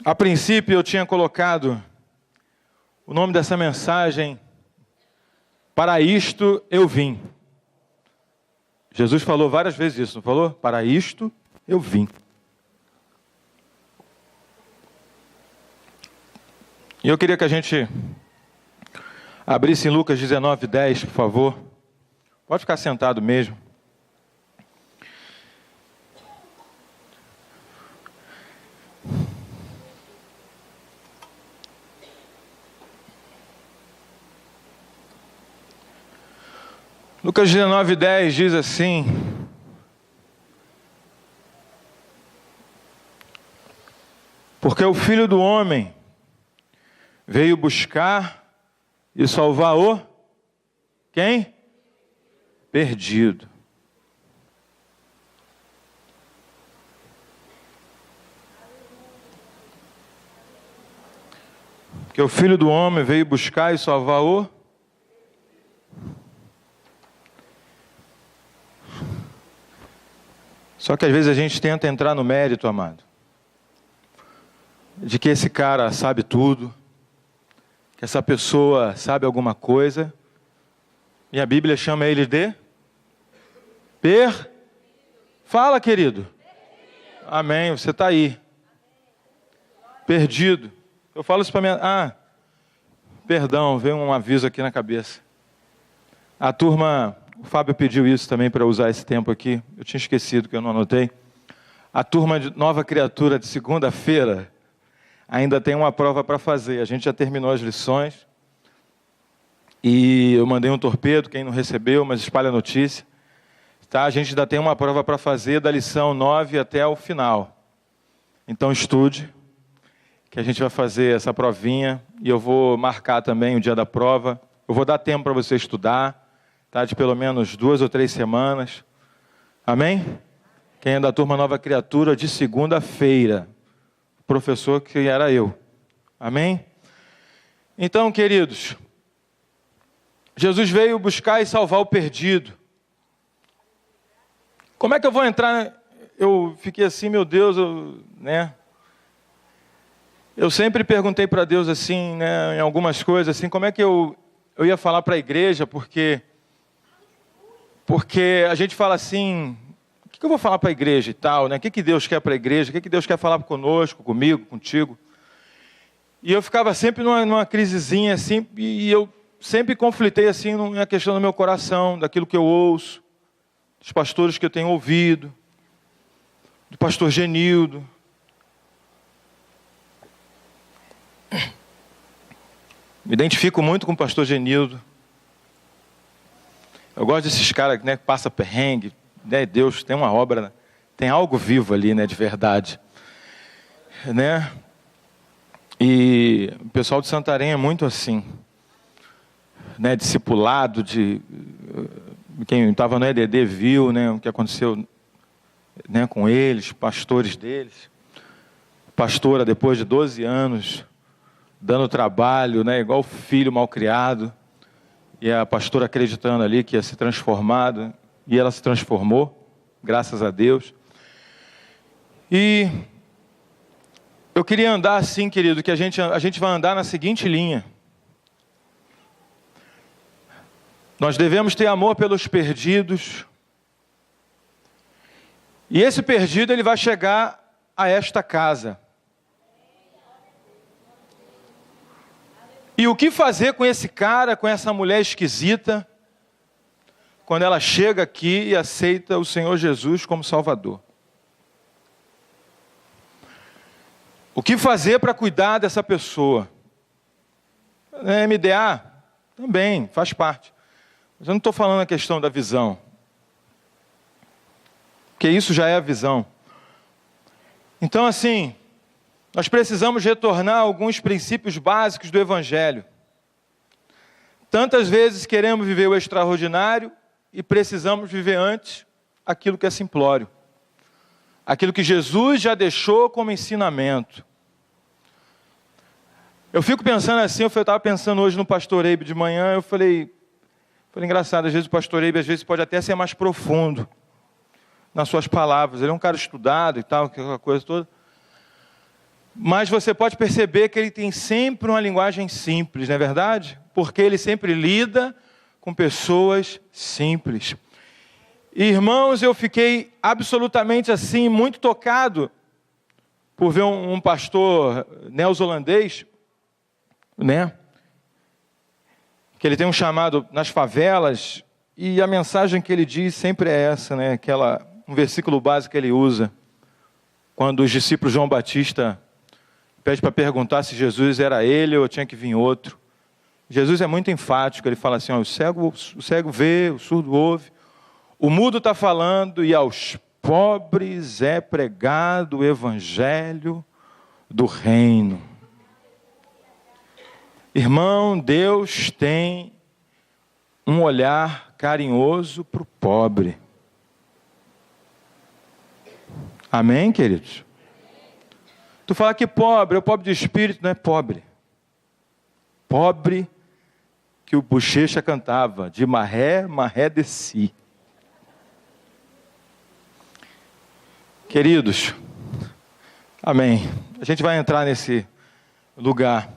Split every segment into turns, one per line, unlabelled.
A princípio eu tinha colocado o nome dessa mensagem, Para Isto Eu Vim. Jesus falou várias vezes isso, não falou? Para isto eu vim. E eu queria que a gente abrisse em Lucas 19:10, por favor. Pode ficar sentado mesmo. Lucas 19:10 diz assim: porque o Filho do Homem veio buscar e salvar o quem? Perdido. Porque o Filho do Homem veio buscar e salvar o Só que às vezes a gente tenta entrar no mérito, amado, de que esse cara sabe tudo, que essa pessoa sabe alguma coisa, e a Bíblia chama ele de Fala, querido. Amém, você está aí. Perdido. Eu falo isso para minha... perdão, veio um aviso aqui na cabeça. A turma... O Fábio pediu isso também para usar esse tempo aqui. Eu tinha esquecido que eu não anotei. A turma de Nova Criatura de segunda-feira ainda tem uma prova para fazer. A gente já terminou as lições. E eu mandei um torpedo, quem não recebeu, mas espalha a notícia. Tá? A gente ainda tem uma prova para fazer da lição 9 até o final. Então estude, que a gente vai fazer essa provinha. E eu vou marcar também o dia da prova. Eu vou dar tempo para você estudar. Tá, de pelo menos 2 ou 3 semanas. Amém? Quem é da turma Nova Criatura, de segunda-feira. Professor que era eu. Amém? Então, queridos, Jesus veio buscar e salvar o perdido. Como é que eu vou entrar? Eu fiquei assim, meu Deus, Eu sempre perguntei para Deus assim, em algumas coisas, assim, como é que eu ia falar para a igreja, porque a gente fala assim, o que eu vou falar para a igreja e tal, né? O que Deus quer para a igreja, o que Deus quer falar conosco, comigo, contigo. E eu ficava sempre numa crisezinha assim, e eu sempre conflitei assim na questão do meu coração, daquilo que eu ouço, dos pastores que eu tenho ouvido, do pastor Genildo. Me identifico muito com o pastor Genildo. Eu gosto desses caras que passa perrengue, Deus tem uma obra, tem algo vivo ali, de verdade. E o pessoal de Santarém é muito assim, discipulado, quem estava no EDD viu, o que aconteceu com eles, pastores deles. Pastora, depois de 12 anos, dando trabalho, igual filho mal criado. E a pastora acreditando ali que ia ser transformada. E ela se transformou, graças a Deus. E eu queria andar assim, querido, que a gente vai andar na seguinte linha. Nós devemos ter amor pelos perdidos. E esse perdido, ele vai chegar a esta casa. E o que fazer com esse cara, com essa mulher esquisita, quando ela chega aqui e aceita o Senhor Jesus como Salvador? O que fazer para cuidar dessa pessoa? MDA? Também, faz parte. Mas eu não estou falando a questão da visão. Porque isso já é a visão. Então, assim, nós precisamos retornar a alguns princípios básicos do Evangelho. Tantas vezes queremos viver o extraordinário e precisamos viver antes aquilo que é simplório. Aquilo que Jesus já deixou como ensinamento. Eu fico pensando assim, eu estava pensando hoje no pastor Eibe de manhã, eu falei engraçado, às vezes o pastor Eibe pode até ser mais profundo nas suas palavras. Ele é um cara estudado e tal, aquela coisa toda. Mas você pode perceber que ele tem sempre uma linguagem simples, não é verdade? Porque ele sempre lida com pessoas simples. Irmãos, eu fiquei absolutamente assim, muito tocado por ver um pastor neozelandês, né? Que ele tem um chamado nas favelas, e a mensagem que ele diz sempre é essa, né? Um versículo básico que ele usa, quando os discípulos de João Batista pede para perguntar se Jesus era ele ou tinha que vir outro. Jesus é muito enfático, ele fala assim, ó, o cego vê, o surdo ouve, o mudo está falando e aos pobres é pregado o evangelho do reino. Irmão, Deus tem um olhar carinhoso para o pobre. Amém, queridos? Tu fala que pobre, é o pobre de espírito, não é pobre. Pobre que o Bochecha cantava, de marré, marré desci. Queridos, amém. A gente vai entrar nesse lugar.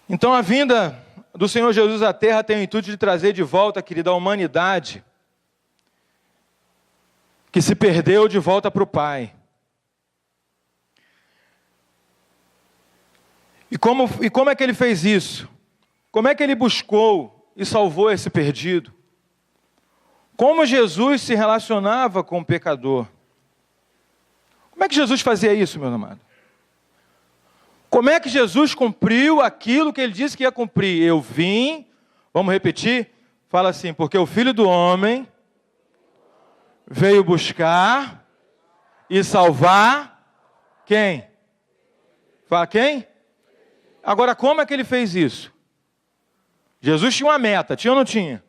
Então a vinda do Senhor Jesus à Terra tem o intuito de trazer de volta, querida, a humanidade que se perdeu de volta para o Pai. E como é que ele fez isso? Como é que ele buscou e salvou esse perdido? Como Jesus se relacionava com o pecador? Como é que Jesus fazia isso, meu amado? Como é que Jesus cumpriu aquilo que ele disse que ia cumprir? Eu vim, vamos repetir? Fala assim, porque o Filho do Homem veio buscar e salvar quem? Fala quem? Agora, como é que ele fez isso? Jesus tinha uma meta, tinha ou não tinha?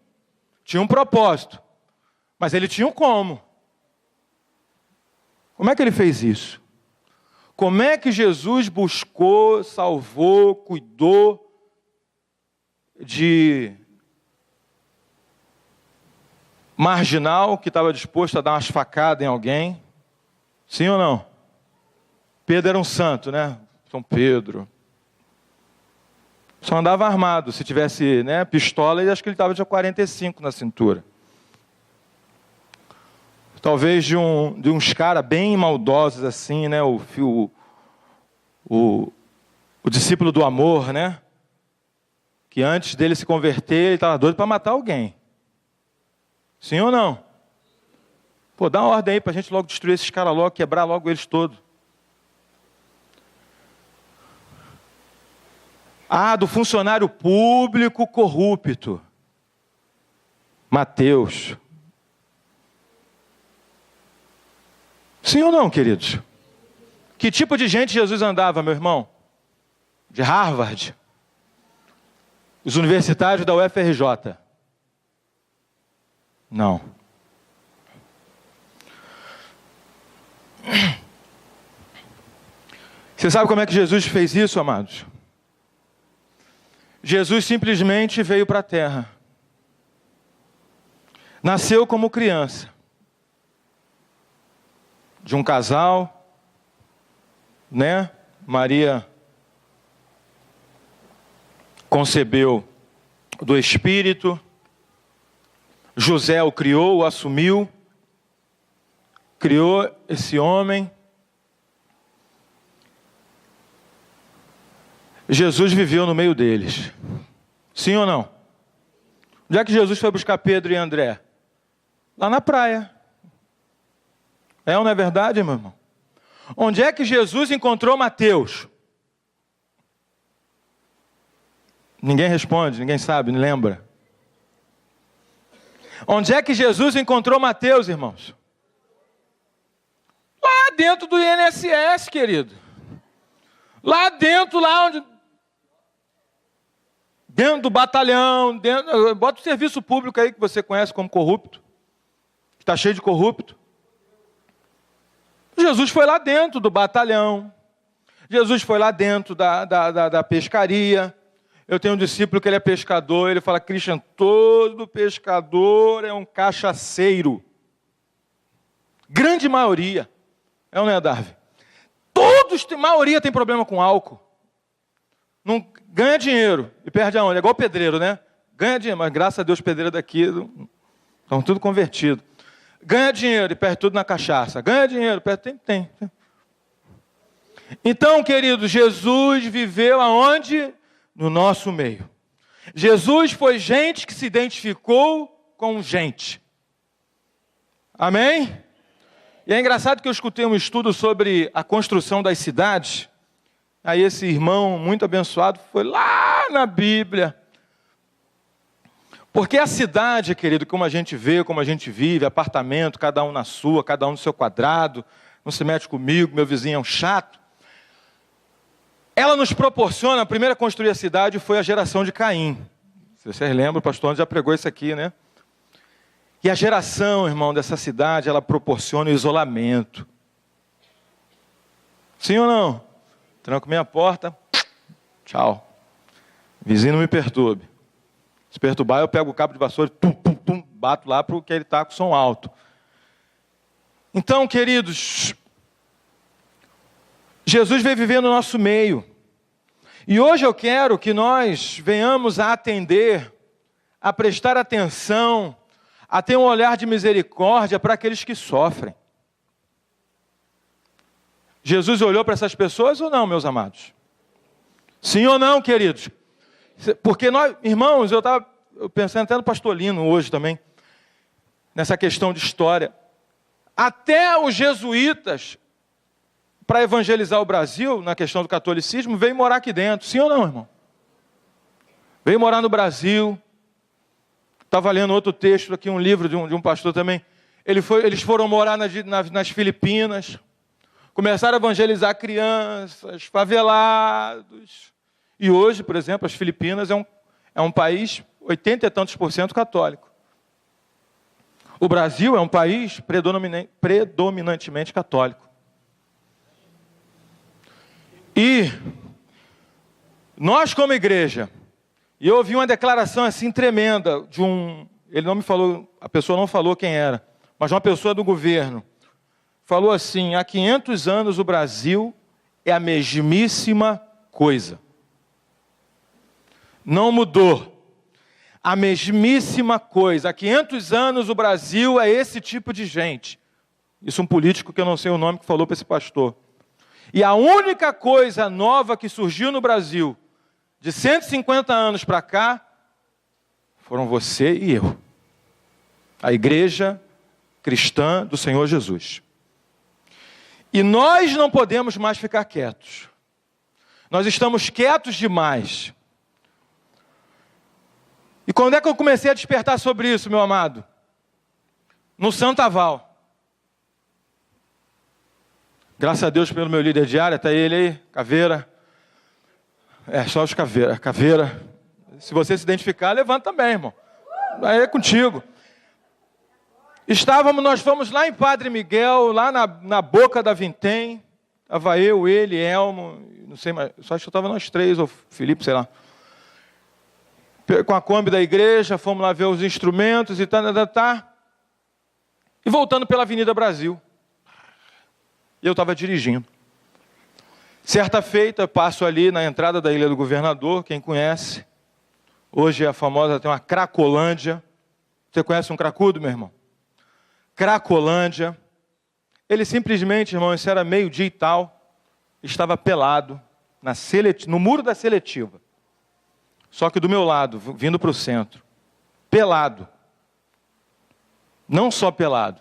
Tinha um propósito, mas ele tinha um como. Como é que ele fez isso? Como é que Jesus buscou, salvou, cuidou de marginal que estava disposto a dar umas facadas em alguém? Sim ou não? Pedro era um santo, né? São Pedro. Só andava armado. Se tivesse, né, pistola, acho que ele estava de 45 na cintura. Talvez de uns caras bem maldosos assim, né? O discípulo do amor, né? Que antes dele se converter, ele estava doido para matar alguém. Sim ou não? Pô, dá uma ordem aí para a gente logo destruir esses caras logo, quebrar logo eles todos. Ah, do funcionário público corrupto. Mateus. Sim ou não, queridos? Que tipo de gente Jesus andava, meu irmão? De Harvard? Os universitários da UFRJ? Não. Você sabe como é que Jesus fez isso, amados? Jesus simplesmente veio para a terra. Nasceu como criança. De um casal, né? Maria concebeu do Espírito. José o criou, o assumiu. Criou esse homem. Jesus viveu no meio deles. Sim ou não? Onde é que Jesus foi buscar Pedro e André? Lá na praia. É ou não é verdade, meu irmão? Onde é que Jesus encontrou Mateus? Ninguém responde, ninguém sabe, não lembra. Onde é que Jesus encontrou Mateus, irmãos? Lá dentro do INSS, querido. Lá dentro, lá onde... Dentro do batalhão, bota o serviço público aí que você conhece como corrupto. Está cheio de corrupto. Jesus foi lá dentro do batalhão. Jesus foi lá dentro da pescaria. Eu tenho um discípulo que ele é pescador. Ele fala, Christian, todo pescador é um cachaceiro. Grande maioria. É ou não é, Darwin? Todos, a maioria tem problema com álcool. Não ganha dinheiro e perde aonde? É igual pedreiro, né? Ganha dinheiro, mas graças a Deus pedreiro daqui estão tudo convertido. Ganha dinheiro e perde tudo na cachaça. Ganha dinheiro, perde... Tem. Então, queridos, Jesus viveu aonde? No nosso meio. Jesus foi gente que se identificou com gente. Amém? E é engraçado que eu escutei um estudo sobre a construção das cidades. Aí esse irmão muito abençoado foi lá na Bíblia. Porque a cidade, querido, como a gente vê, como a gente vive, apartamento, cada um na sua, cada um no seu quadrado, não se mete comigo, meu vizinho é um chato. Ela nos proporciona, a primeira a construir a cidade foi a geração de Caim. Se vocês lembram, o pastor André já pregou isso aqui, né? E a geração, irmão, dessa cidade, ela proporciona o isolamento. Sim ou não? Tranco minha porta, tchau. Vizinho não me perturbe. Se perturbar, eu pego o cabo de vassoura, bato lá porque ele está com som alto. Então, queridos, Jesus veio viver no nosso meio. E hoje eu quero que nós venhamos a atender, a prestar atenção, a ter um olhar de misericórdia para aqueles que sofrem. Jesus olhou para essas pessoas ou não, meus amados? Sim ou não, queridos? Porque nós, irmãos, eu estava pensando até no pastor Lino hoje também, nessa questão de história. Até os jesuítas, para evangelizar o Brasil, na questão do catolicismo, veio morar aqui dentro. Sim ou não, irmão? Veio morar no Brasil. Estava lendo outro texto aqui, um livro de um pastor também. Eles foram morar nas Filipinas. Começaram a evangelizar crianças, favelados. E hoje, por exemplo, as Filipinas é um país 80 e tantos % católico. O Brasil é um país predominantemente católico. E nós, como igreja, e eu ouvi uma declaração assim tremenda de ele não me falou, a pessoa não falou quem era, mas uma pessoa do governo, falou assim: há 500 anos o Brasil é a mesmíssima coisa. Não mudou. A mesmíssima coisa. Há 500 anos o Brasil é esse tipo de gente. Isso um político que eu não sei o nome que falou para esse pastor. E a única coisa nova que surgiu no Brasil, de 150 anos para cá, foram você e eu. A igreja cristã do Senhor Jesus. E nós não podemos mais ficar quietos. Nós estamos quietos demais. E quando é que eu comecei a despertar sobre isso, meu amado? No Santaval. Graças a Deus pelo meu líder diário, está ele aí, Caveira. Só os Caveira. Caveira. Se você se identificar, levanta também, irmão. Aí é contigo. Nós fomos lá em Padre Miguel, lá na boca da Vintém. Estava eu, ele, Elmo, não sei mais, só acho que estava nós três, ou Felipe, sei lá. Com a Kombi da igreja, fomos lá ver os instrumentos e E voltando pela Avenida Brasil. E eu estava dirigindo. Certa feita, passo ali na entrada da Ilha do Governador, quem conhece. Hoje é a famosa, tem uma Cracolândia. Você conhece um cracudo, meu irmão? Cracolândia. Ele simplesmente, irmão, isso era meio-dia e tal, estava pelado no muro da seletiva. Só que do meu lado, vindo para o centro. Pelado. Não só pelado,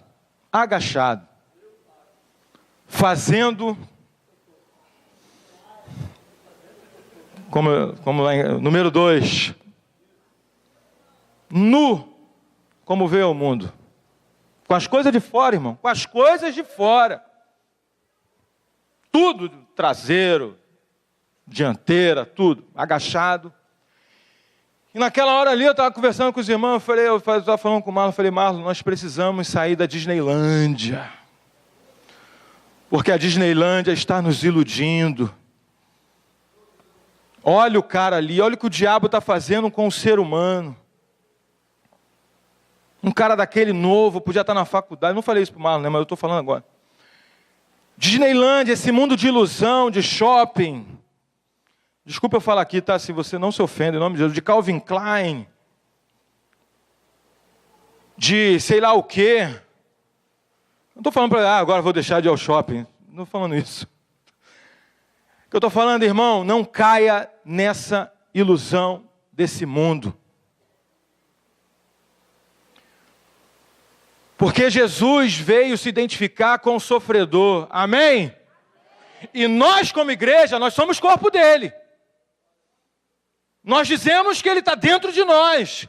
agachado. Fazendo, como lá em, número 2, nu, como vê o mundo. Com as coisas de fora, irmão, com as coisas de fora. Tudo, traseiro, dianteira, tudo, agachado. E naquela hora ali eu estava conversando com os irmãos, eu estava falando com o Marlon, falei: Marlon, nós precisamos sair da Disneylândia. Porque a Disneylândia está nos iludindo. Olha o cara ali, olha o que o diabo está fazendo com o ser humano. Um cara daquele novo, podia estar na faculdade. Eu não falei isso para o Marlon, né, mas eu estou falando agora. Disneylândia, esse mundo de ilusão, de shopping. Desculpa eu falar aqui, tá? Se você não se ofende, em nome de Jesus. De Calvin Klein. De sei lá o quê. Não estou falando para agora vou deixar de ir ao shopping. Não estou falando isso. O que eu estou falando, irmão, não caia nessa ilusão desse mundo. Porque Jesus veio se identificar com o sofredor. Amém? E nós, como igreja, nós somos corpo dele. Nós dizemos que ele está dentro de nós.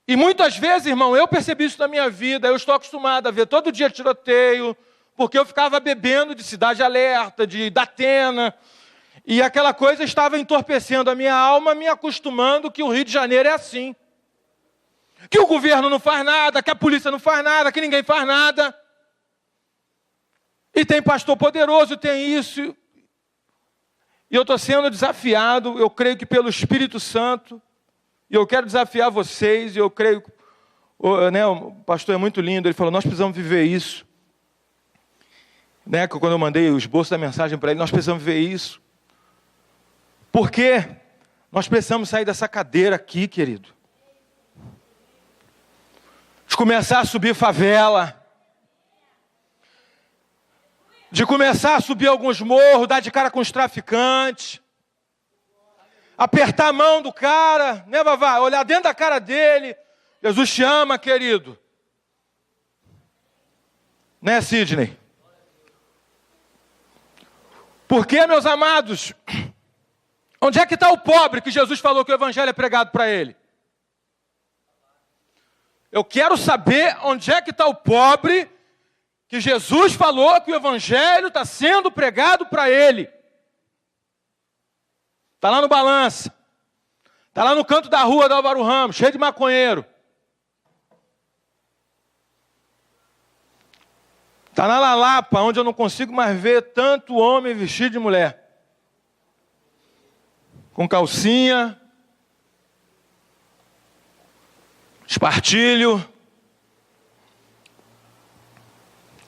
E muitas vezes, irmão, eu percebi isso na minha vida. Eu estou acostumado a ver todo dia tiroteio, porque eu ficava bebendo de Cidade Alerta, de Datena. E aquela coisa estava entorpecendo a minha alma, me acostumando que o Rio de Janeiro é assim. Que o governo não faz nada, que a polícia não faz nada, que ninguém faz nada. E tem pastor poderoso, tem isso. E eu estou sendo desafiado, eu creio que pelo Espírito Santo. E eu quero desafiar vocês, e eu creio, o pastor é muito lindo, ele falou, nós precisamos viver isso. Quando eu mandei o esboço da mensagem para ele, nós precisamos viver isso. Por quê? Nós precisamos sair dessa cadeira aqui, querido. De começar a subir favela. De começar a subir alguns morros, dar de cara com os traficantes. Apertar a mão do cara, né, Vavá? Olhar dentro da cara dele. Jesus te ama, querido. Né, Sidney? Porque, meus amados, onde é que está o pobre que Jesus falou que o evangelho é pregado para ele? Eu quero saber onde é que está o pobre que Jesus falou que o evangelho está sendo pregado para ele. Está lá no Balança. Está lá no canto da rua da Álvaro Ramos, cheio de maconheiro. Está na Lapa, onde eu não consigo mais ver tanto homem vestido de mulher. Com calcinha, espartilho.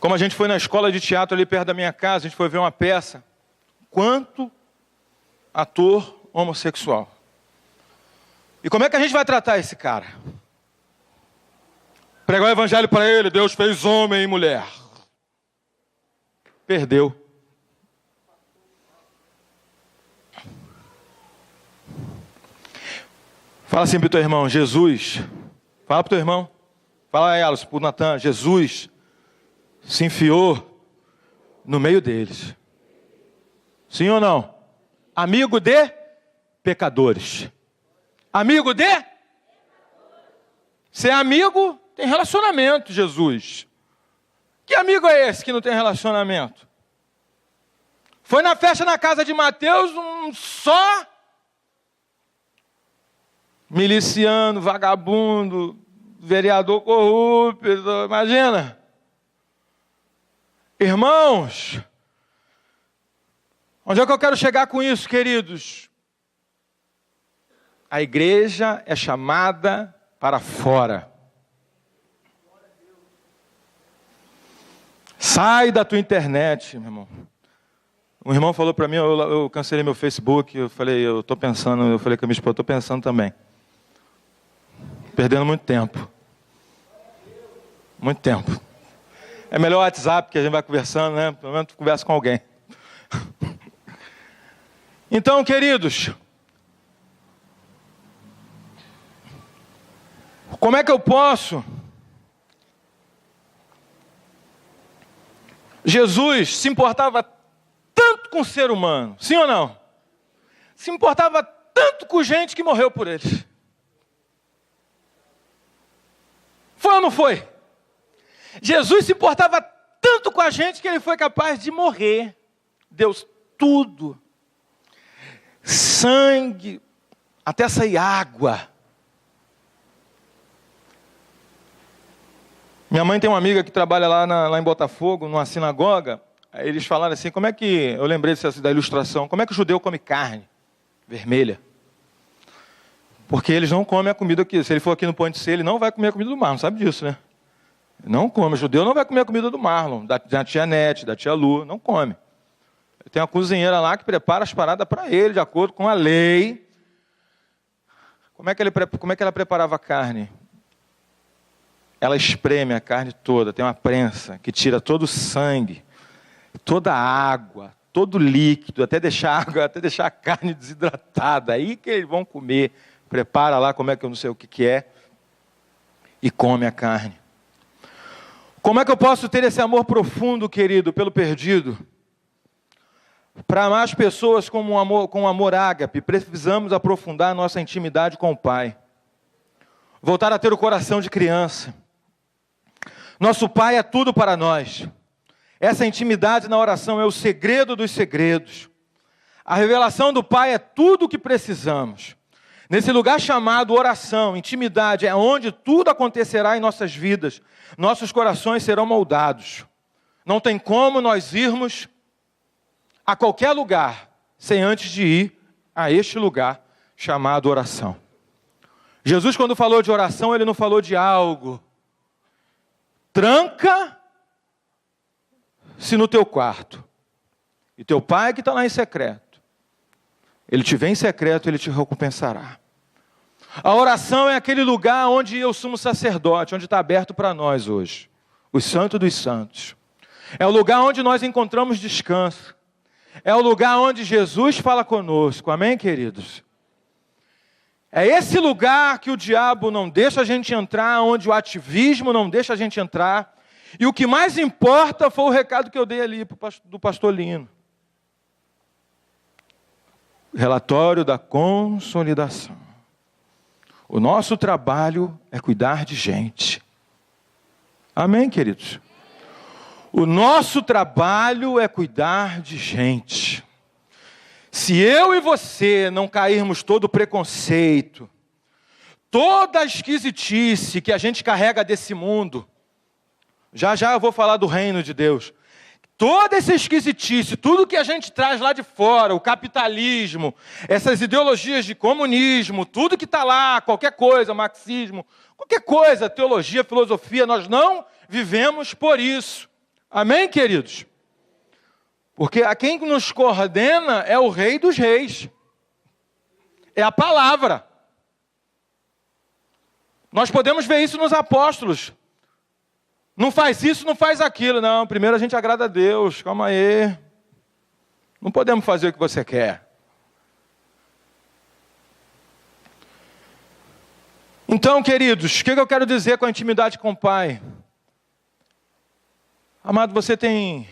Como a gente foi na escola de teatro ali perto da minha casa, a gente foi ver uma peça. Quanto ator homossexual. E como é que a gente vai tratar esse cara? Pregar o evangelho para ele, Deus fez homem e mulher. Perdeu. Fala assim para o teu irmão, Jesus. Fala para o teu irmão. Fala aí, Alice, para o Natan, Jesus se enfiou no meio deles. Sim ou não? Amigo de pecadores. Amigo de? Ser amigo tem relacionamento, Jesus. Que amigo é esse que não tem relacionamento? Foi na festa na casa de Mateus um só miliciano, vagabundo, vereador corrupto, imagina. Irmãos, onde é que eu quero chegar com isso, queridos? A igreja é chamada para fora. Sai da tua internet, meu irmão. Um irmão falou para mim, eu cancelei meu Facebook, eu falei com a minha esposa, estou pensando também. Perdendo muito tempo. Muito tempo. É melhor o WhatsApp, que a gente vai conversando, né? Pelo menos tu conversa com alguém. Então, queridos, como é que eu posso? Jesus se importava tanto com o ser humano, sim ou não? Se importava tanto com gente que morreu por ele. Foi ou não foi? Jesus se importava tanto com a gente que ele foi capaz de morrer. Deus, tudo. Sangue, até sair água. Minha mãe tem uma amiga que trabalha lá em Botafogo, numa sinagoga. Aí eles falaram assim, como é que, eu lembrei da ilustração, como é que o judeu come carne vermelha? Porque eles não comem a comida aqui. Se ele for aqui no Ponte C, ele não vai comer a comida do mar, não sabe disso, né? Não come. O judeu não vai comer a comida do Marlon, da tia Nete, da tia Lu. Não come. Tem uma cozinheira lá que prepara as paradas para ele, de acordo com a lei. Como é que ela preparava a carne? Ela espreme a carne toda, tem uma prensa que tira todo o sangue, toda a água, todo o líquido, até deixar a carne desidratada. Aí que eles vão comer. Prepara lá como é que eu não sei o que é e come a carne. Como é que eu posso ter esse amor profundo, querido, pelo perdido? Para amar as pessoas com amor ágape, precisamos aprofundar a nossa intimidade com o Pai. Voltar a ter o coração de criança. Nosso Pai é tudo para nós. Essa intimidade na oração é o segredo dos segredos. A revelação do Pai é tudo o que precisamos. Nesse lugar chamado oração, intimidade, é onde tudo acontecerá em nossas vidas. Nossos corações serão moldados. Não tem como nós irmos a qualquer lugar sem antes de ir a este lugar chamado oração. Jesus, quando falou de oração, ele não falou de algo. Tranca-se no teu quarto. E teu Pai que está lá em secreto, ele te vê em secreto, ele te recompensará. A oração é aquele lugar onde eu sumo sacerdote, onde está aberto para nós hoje. Os santos dos santos. É o lugar onde nós encontramos descanso. É o lugar onde Jesus fala conosco. Amém, queridos? É esse lugar que o diabo não deixa a gente entrar, onde o ativismo não deixa a gente entrar. E o que mais importa foi o recado que eu dei ali do pastor Lino. Relatório da consolidação. O nosso trabalho é cuidar de gente. Amém, queridos? O nosso trabalho é cuidar de gente. Se eu e você não cairmos todo o preconceito, toda a esquisitice que a gente carrega desse mundo, já eu vou falar do reino de Deus, toda essa esquisitice, tudo que a gente traz lá de fora, o capitalismo, essas ideologias de comunismo, tudo que está lá, qualquer coisa, marxismo, qualquer coisa, teologia, filosofia, nós não vivemos por isso. Amém, queridos? Porque a quem nos coordena é o Rei dos Reis. É a palavra. Nós podemos ver isso nos apóstolos. Não faz isso, não faz aquilo. Não, primeiro a gente agrada a Deus. Calma aí. Não podemos fazer o que você quer. Então, queridos, o que eu quero dizer com a intimidade com o Pai? Amado, você tem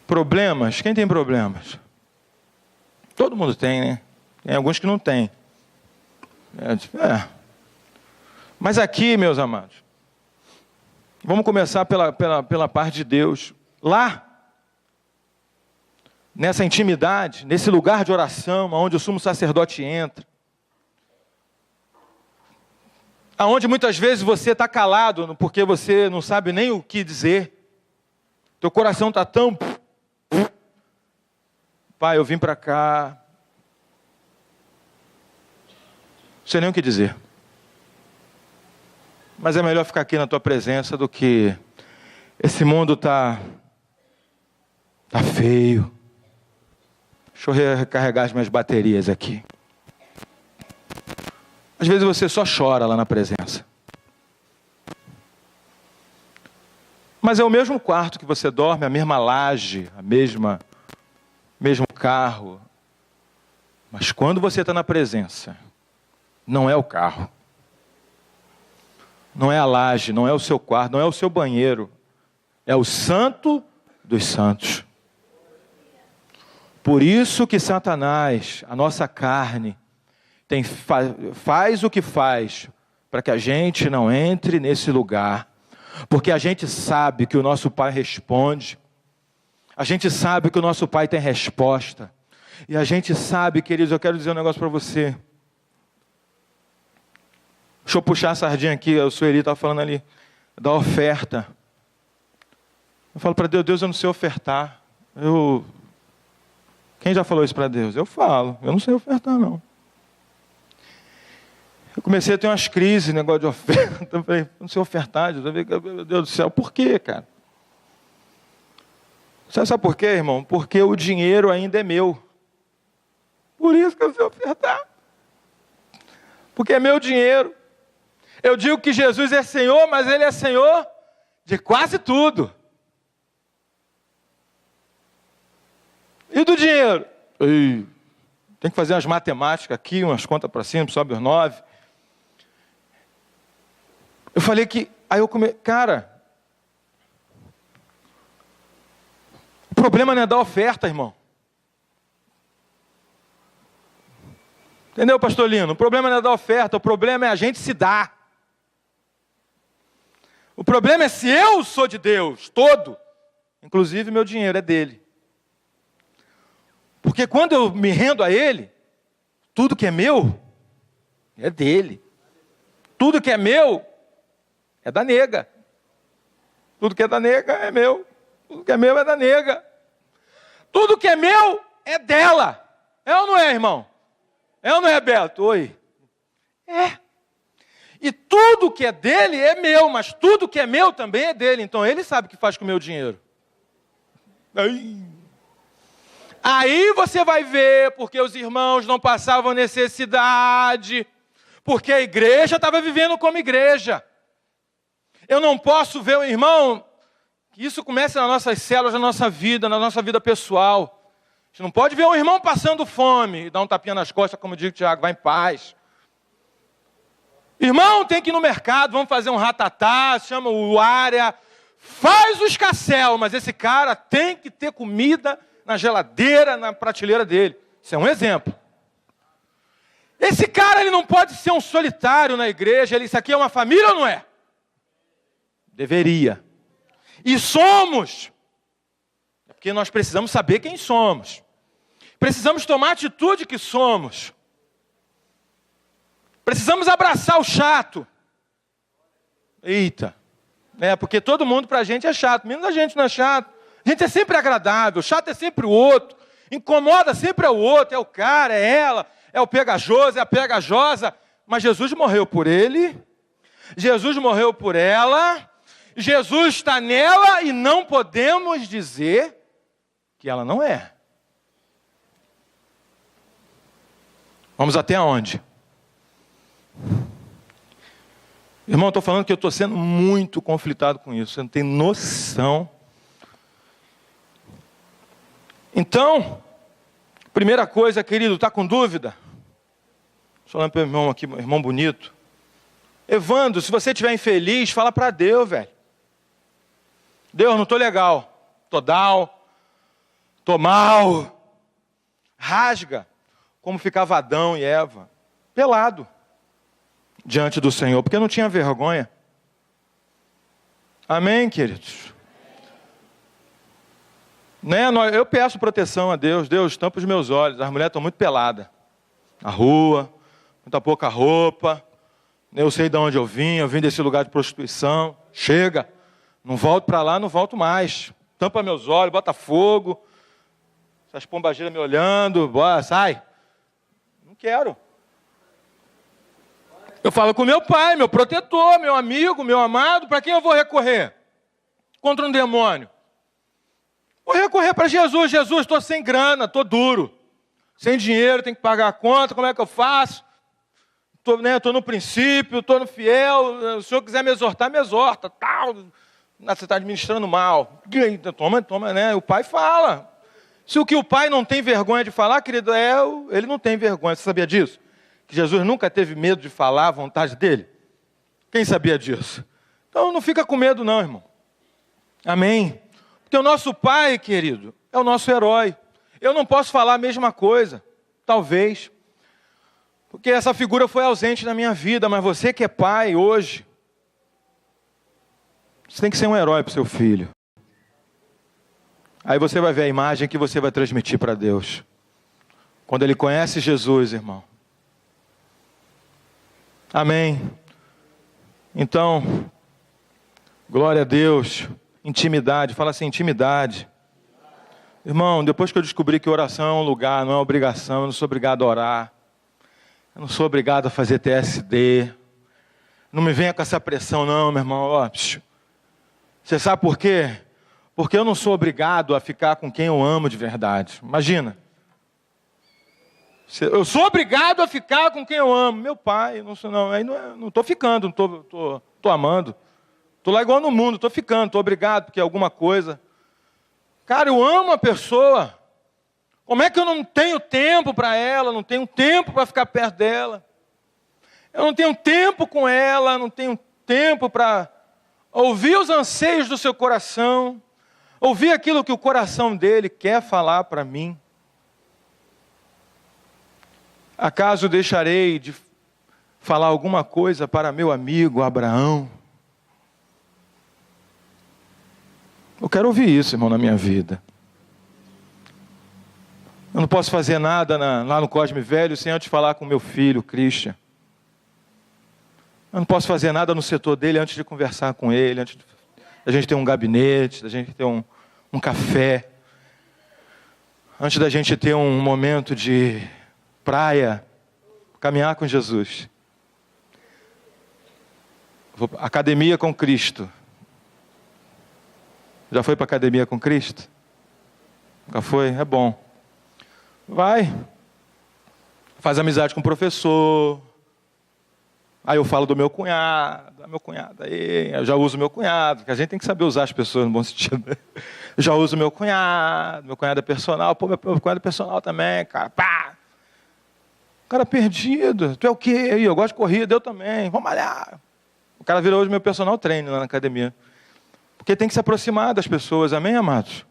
problemas? Quem tem problemas? Todo mundo tem, né? Tem alguns que não tem. Mas aqui, meus amados, vamos começar pela parte de Deus. Lá, nessa intimidade, nesse lugar de oração, onde o sumo sacerdote entra, aonde muitas vezes você está calado, porque você não sabe nem o que dizer, teu coração está tão... Pai, eu vim para cá, não sei nem o que dizer. Mas é melhor ficar aqui na tua presença do que esse mundo tá feio. Deixa eu recarregar as minhas baterias aqui. Às vezes você só chora lá na presença. Mas é o mesmo quarto que você dorme, a mesma laje, mesmo carro. Mas quando você está na presença, não é o carro. Não é a laje, não é o seu quarto, não é o seu banheiro. É o santo dos santos. Por isso que Satanás, a nossa carne, faz o que faz para que a gente não entre nesse lugar. Porque a gente sabe que o nosso Pai responde. A gente sabe que o nosso Pai tem resposta. E a gente sabe, queridos, eu quero dizer um negócio para você. Deixa eu puxar a sardinha aqui, o Sueli estava falando ali, da oferta. Eu falo para Deus, Deus, eu não sei ofertar. Quem já falou isso para Deus? Eu falo, eu não sei ofertar não. Eu comecei a ter umas crises, negócio de oferta. Eu falei, não sei ofertar, meu Deus do céu, por quê, cara? Sabe por quê, irmão? Porque o dinheiro ainda é meu. Por isso que eu sei ofertar. Porque é meu dinheiro. Eu digo que Jesus é Senhor, mas Ele é Senhor de quase tudo. E do dinheiro? Tem que fazer umas matemáticas aqui, umas contas para cima, sobe os 9. Eu falei que... Aí eu comecei... Cara... O problema não é dar oferta, irmão. Entendeu, pastor Lino? O problema não é dar oferta, o problema é a gente se dar. O problema é se eu sou de Deus, todo. Inclusive meu dinheiro é dele. Porque quando eu me rendo a Ele, tudo que é meu, é dele. Tudo que é meu, é da nega. Tudo que é da nega é meu. Tudo que é meu é da nega. Tudo que é meu é dela. É ou não é, irmão? É ou não é, Beto? Oi. É. E tudo que é dele é meu, mas tudo que é meu também é dele. Então ele sabe o que faz com o meu dinheiro. Aí você vai ver porque os irmãos não passavam necessidade, porque a igreja estava vivendo como igreja. Eu não posso ver o irmão, que isso começa nas nossas células, na nossa vida pessoal. A gente não pode ver um irmão passando fome e dar um tapinha nas costas, como diz o Tiago, vai em paz. Irmão, tem que ir no mercado, vamos fazer um ratatá, chama o área, faz o escassel, mas esse cara tem que ter comida na geladeira, na prateleira dele. Isso é um exemplo. Esse cara, ele não pode ser um solitário na igreja. Isso aqui é uma família ou não é? Deveria. E somos. É porque nós precisamos saber quem somos. Precisamos tomar a atitude que somos. Precisamos abraçar o chato. Eita. Porque todo mundo pra gente é chato. Menos a gente não é chato. A gente é sempre agradável, o chato é sempre o outro, incomoda sempre é o outro, é o cara, é ela, é o pegajoso, é a pegajosa. Mas Jesus morreu por ele, Jesus morreu por ela, Jesus está nela e não podemos dizer que ela não é. Vamos até onde? Irmão, eu estou falando que eu estou sendo muito conflitado com isso, você não tem noção. Então, primeira coisa, querido, está com dúvida? Deixa eu olhar para o irmão aqui, irmão bonito. Evandro, se você estiver infeliz, fala para Deus, velho. Deus, não estou legal. Estou down. Estou mal. Rasga. Como ficava Adão e Eva. Pelado. Diante do Senhor. Porque não tinha vergonha. Amém, queridos? Eu peço proteção a Deus. Deus, tampa os meus olhos. As mulheres estão muito peladas. Na rua, muita pouca roupa. Eu sei de onde eu vim desse lugar de prostituição. Chega. Não volto para lá, não volto mais. Tampa meus olhos, bota fogo. Essas pombageiras me olhando. Bora, sai. Não quero. Eu falo com meu pai, meu protetor, meu amigo, meu amado. Para quem eu vou recorrer? Contra um demônio. Vou recorrer para Jesus. Jesus, estou sem grana, estou duro. Sem dinheiro, tenho que pagar a conta, como é que eu faço? Estou no princípio, estou no fiel. Se o senhor quiser me exortar, me exorta. Tal. Você está administrando mal. Toma, né? O pai fala. Se o que o pai não tem vergonha de falar, querido, ele não tem vergonha. Você sabia disso? Que Jesus nunca teve medo de falar a vontade dele? Quem sabia disso? Então não fica com medo não, irmão. Amém? Porque o nosso pai, querido, é o nosso herói. Eu não posso falar a mesma coisa, talvez, porque essa figura foi ausente na minha vida, mas você que é pai hoje, você tem que ser um herói para o seu filho. Aí você vai ver a imagem que você vai transmitir para Deus. Quando ele conhece Jesus, irmão. Amém? Então, glória a Deus. Intimidade, fala assim, intimidade. Irmão, depois que eu descobri que oração é um lugar, não é obrigação, eu não sou obrigado a orar. Eu não sou obrigado a fazer TSD. Não me venha com essa pressão não, meu irmão. Ó, você sabe por quê? Porque eu não sou obrigado a ficar com quem eu amo de verdade. Imagina. Eu sou obrigado a ficar com quem eu amo. Meu pai, não estou ficando, não estou amando. Estou lá igual no mundo, estou ficando, estou obrigado porque alguma coisa. Cara, eu amo a pessoa. Como é que eu não tenho tempo para ela, não tenho tempo para ficar perto dela? Eu não tenho tempo com ela, não tenho tempo para ouvir os anseios do seu coração, ouvir aquilo que o coração dele quer falar para mim. Acaso deixarei de falar alguma coisa para meu amigo Abraão? Eu quero ouvir isso, irmão, na minha vida. Eu não posso fazer nada lá no Cosme Velho sem antes falar com meu filho, Christian. Eu não posso fazer nada no setor dele antes de conversar com ele, antes da gente ter um gabinete, da gente ter um café, antes da gente ter um momento de praia, caminhar com Jesus. Academia com Cristo. Já foi para a academia com Cristo? Nunca foi? É bom. Vai. Faz amizade com o professor. Aí eu falo do meu cunhado. Aí eu já uso meu cunhado, porque a gente tem que saber usar as pessoas no bom sentido. Eu já uso meu cunhado é personal. Pô, meu cunhado é personal também, cara. Pá! Cara perdido. Tu é o quê? Eu gosto de corrida, eu também. Vamos malhar. O cara virou hoje meu personal trainer lá na academia. Porque tem que se aproximar das pessoas, amém, amados?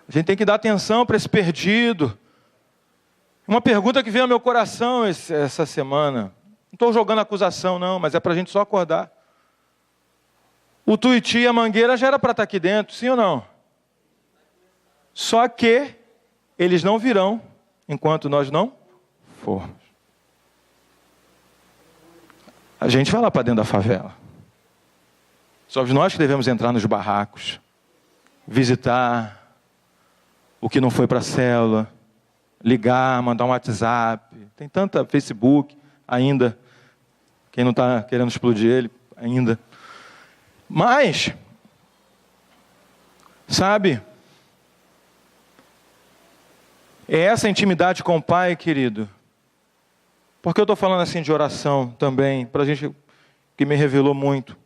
A gente tem que dar atenção para esse perdido. Uma pergunta que veio ao meu coração essa semana. Não estou jogando acusação, não, mas é para a gente só acordar. O Tuiuti e a Mangueira já era para estar aqui dentro, sim ou não? Só que eles não virão enquanto nós não formos. A gente vai lá para dentro da favela. Somos nós que devemos entrar nos barracos, visitar o que não foi para a célula, ligar, mandar um WhatsApp. Tem tanta Facebook ainda, quem não está querendo explodir ele ainda. Mas, sabe, é essa intimidade com o Pai, querido. Porque eu estou falando assim de oração também, para a gente, que me revelou muito.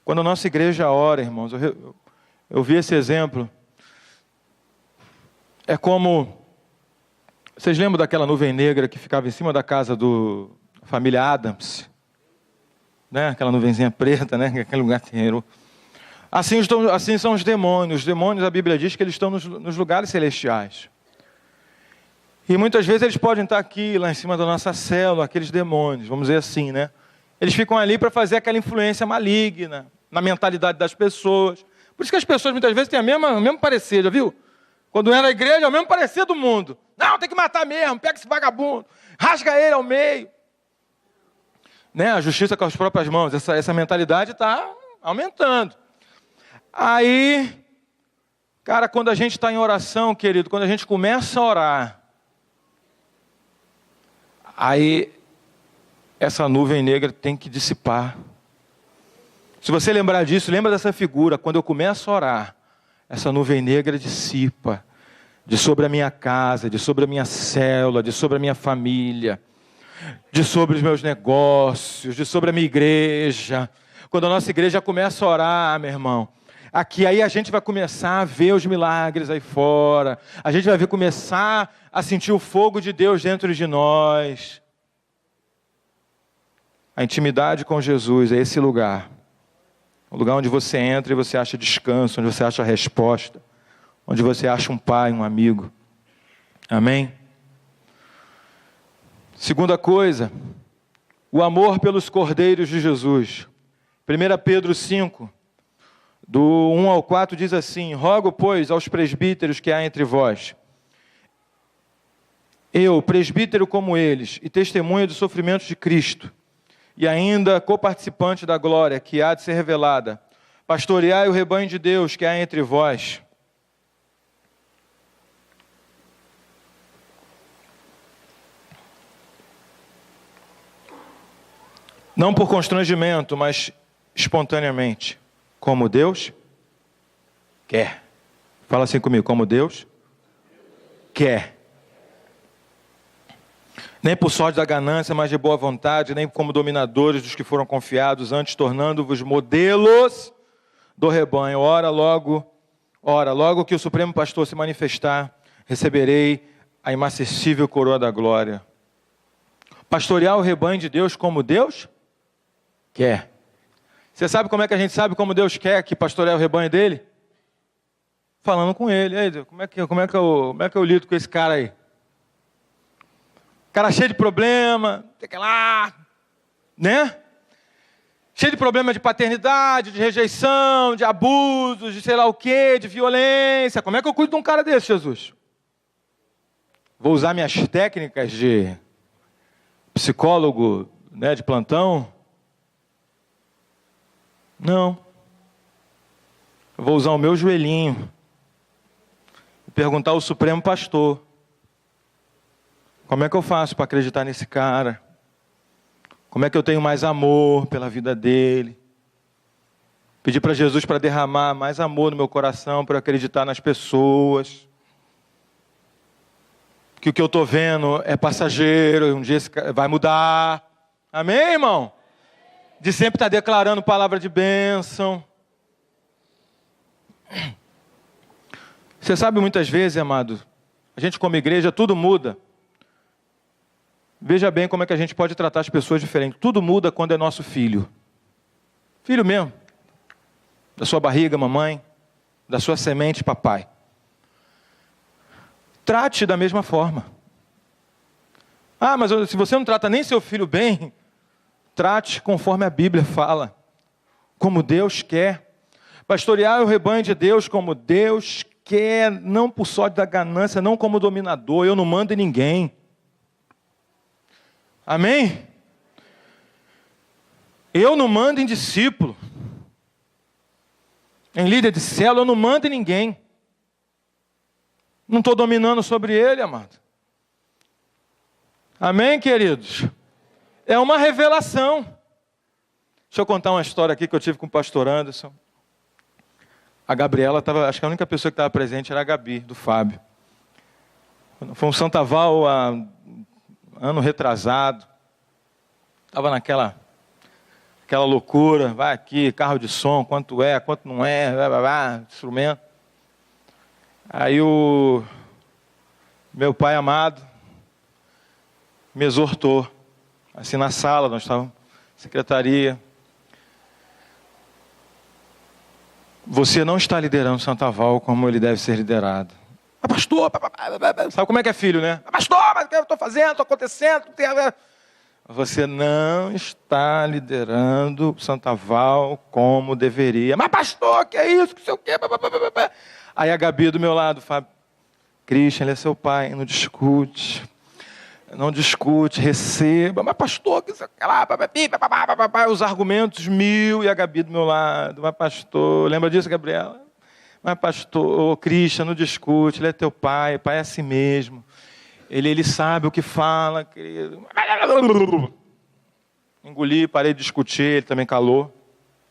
Quando a nossa igreja ora, irmãos, eu vi esse exemplo. É como, vocês lembram daquela nuvem negra que ficava em cima da casa da família Adams? Né? Aquela nuvenzinha preta, né? Aquele lugar terreiro. Assim são os demônios. Os demônios, a Bíblia diz que eles estão nos lugares celestiais. E muitas vezes eles podem estar aqui, lá em cima da nossa célula, aqueles demônios, vamos dizer assim, né? Eles ficam ali para fazer aquela influência maligna na mentalidade das pessoas. Por isso que as pessoas muitas vezes têm o mesmo parecer, já viu? Quando é na igreja, é o mesmo parecer do mundo. Não, tem que matar mesmo, pega esse vagabundo, rasga ele ao meio. Né? A justiça com as próprias mãos, essa mentalidade está aumentando. Aí, cara, quando a gente está em oração, querido, quando a gente começa a orar, aí essa nuvem negra tem que dissipar. Se você lembrar disso, lembra dessa figura. Quando eu começo a orar, essa nuvem negra dissipa. De sobre a minha casa, de sobre a minha célula, de sobre a minha família, de sobre os meus negócios, de sobre a minha igreja. Quando a nossa igreja começa a orar, meu irmão, aqui aí a gente vai começar a ver os milagres aí fora. A gente vai começar a sentir o fogo de Deus dentro de nós. A intimidade com Jesus é esse lugar. O lugar onde você entra e você acha descanso, onde você acha a resposta, onde você acha um pai, um amigo. Amém? Segunda coisa, o amor pelos cordeiros de Jesus. 1 Pedro 5, do 1 ao 4 diz assim: rogo, pois, aos presbíteros que há entre vós, eu, presbítero como eles, e testemunha dos sofrimentos de Cristo, e ainda coparticipante da glória que há de ser revelada, pastoreai o rebanho de Deus que há entre vós. Não por constrangimento, mas espontaneamente. Como Deus quer. Fala assim comigo, como Deus quer. Nem por sorte da ganância, mas de boa vontade, nem como dominadores dos que foram confiados, antes tornando-vos modelos do rebanho. Ora, logo que o Supremo Pastor se manifestar, receberei a inacessível coroa da glória. Pastorear o rebanho de Deus como Deus quer. Você sabe como é que a gente sabe como Deus quer que pastorear o rebanho dele? Falando com ele. Ei, como é que eu lido com esse cara aí? Cara cheio de problema, sei que lá, né? Cheio de problema de paternidade, de rejeição, de abusos, de sei lá o quê, de violência. Como é que eu cuido de um cara desse, Jesus? Vou usar minhas técnicas de psicólogo, né, de plantão? Não. Eu vou usar o meu joelhinho e perguntar ao Supremo Pastor: como é que eu faço para acreditar nesse cara? Como é que eu tenho mais amor pela vida dele? Pedir para Jesus para derramar mais amor no meu coração, para eu acreditar nas pessoas. Que o que eu estou vendo é passageiro, e um dia vai mudar. Amém, irmão? De sempre estar declarando palavra de bênção. Você sabe, muitas vezes, amado, a gente como igreja, tudo muda. Veja bem como é que a gente pode tratar as pessoas diferente. Tudo muda quando é nosso filho. Filho mesmo. Da sua barriga, mamãe. Da sua semente, papai. Trate da mesma forma. Ah, mas se você não trata nem seu filho bem, trate conforme a Bíblia fala. Como Deus quer. Pastorear o rebanho de Deus como Deus quer. Não por sorte da ganância, não como dominador. Eu não mando em ninguém. Amém? Eu não mando em discípulo. Em líder de célula, eu não mando em ninguém. Não estou dominando sobre ele, amado. Amém, queridos? É uma revelação. Deixa eu contar uma história aqui que eu tive com o pastor Anderson. A Gabriela estava, acho que a única pessoa que estava presente era a Gabi, do Fábio. Foi um Santaval ano retrasado. Estava naquela loucura. Vai aqui, carro de som, quanto é, quanto não é, instrumento. Aí o meu pai amado me exortou, assim na sala, nós estávamos secretaria. Você não está liderando Santaval como ele deve ser liderado. Pastor, sabe como é que é filho, né? Pastor, mas o que eu estou fazendo, estou acontecendo. Você não está liderando Santaval como deveria. Mas pastor, que é isso, que sei o quê. Aí a Gabi do meu lado, Fábio, Christian, ele é seu pai, não discute. Não discute, receba. Mas pastor, que sei lá, os argumentos mil, e a Gabi do meu lado. Mas pastor, lembra disso, Gabriela? Mas pastor, Christian, não discute, ele é teu pai é assim mesmo. Ele sabe o que fala, querido. Engoli, parei de discutir, ele também calou.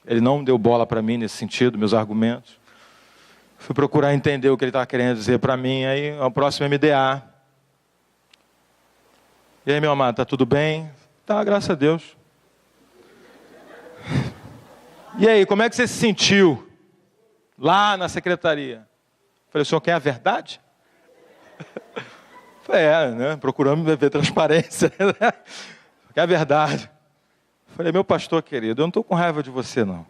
Ele não deu bola para mim nesse sentido, meus argumentos. Fui procurar entender o que ele estava querendo dizer para mim, aí o próximo MDA. E aí, meu amado, tá tudo bem? Tá, graças a Deus. E aí, como é que você se sentiu lá na secretaria? Falei, o senhor quer a verdade? Falei, né? Procuramos ver transparência. Né? Quer a verdade? Falei, meu pastor querido, eu não estou com raiva de você, não.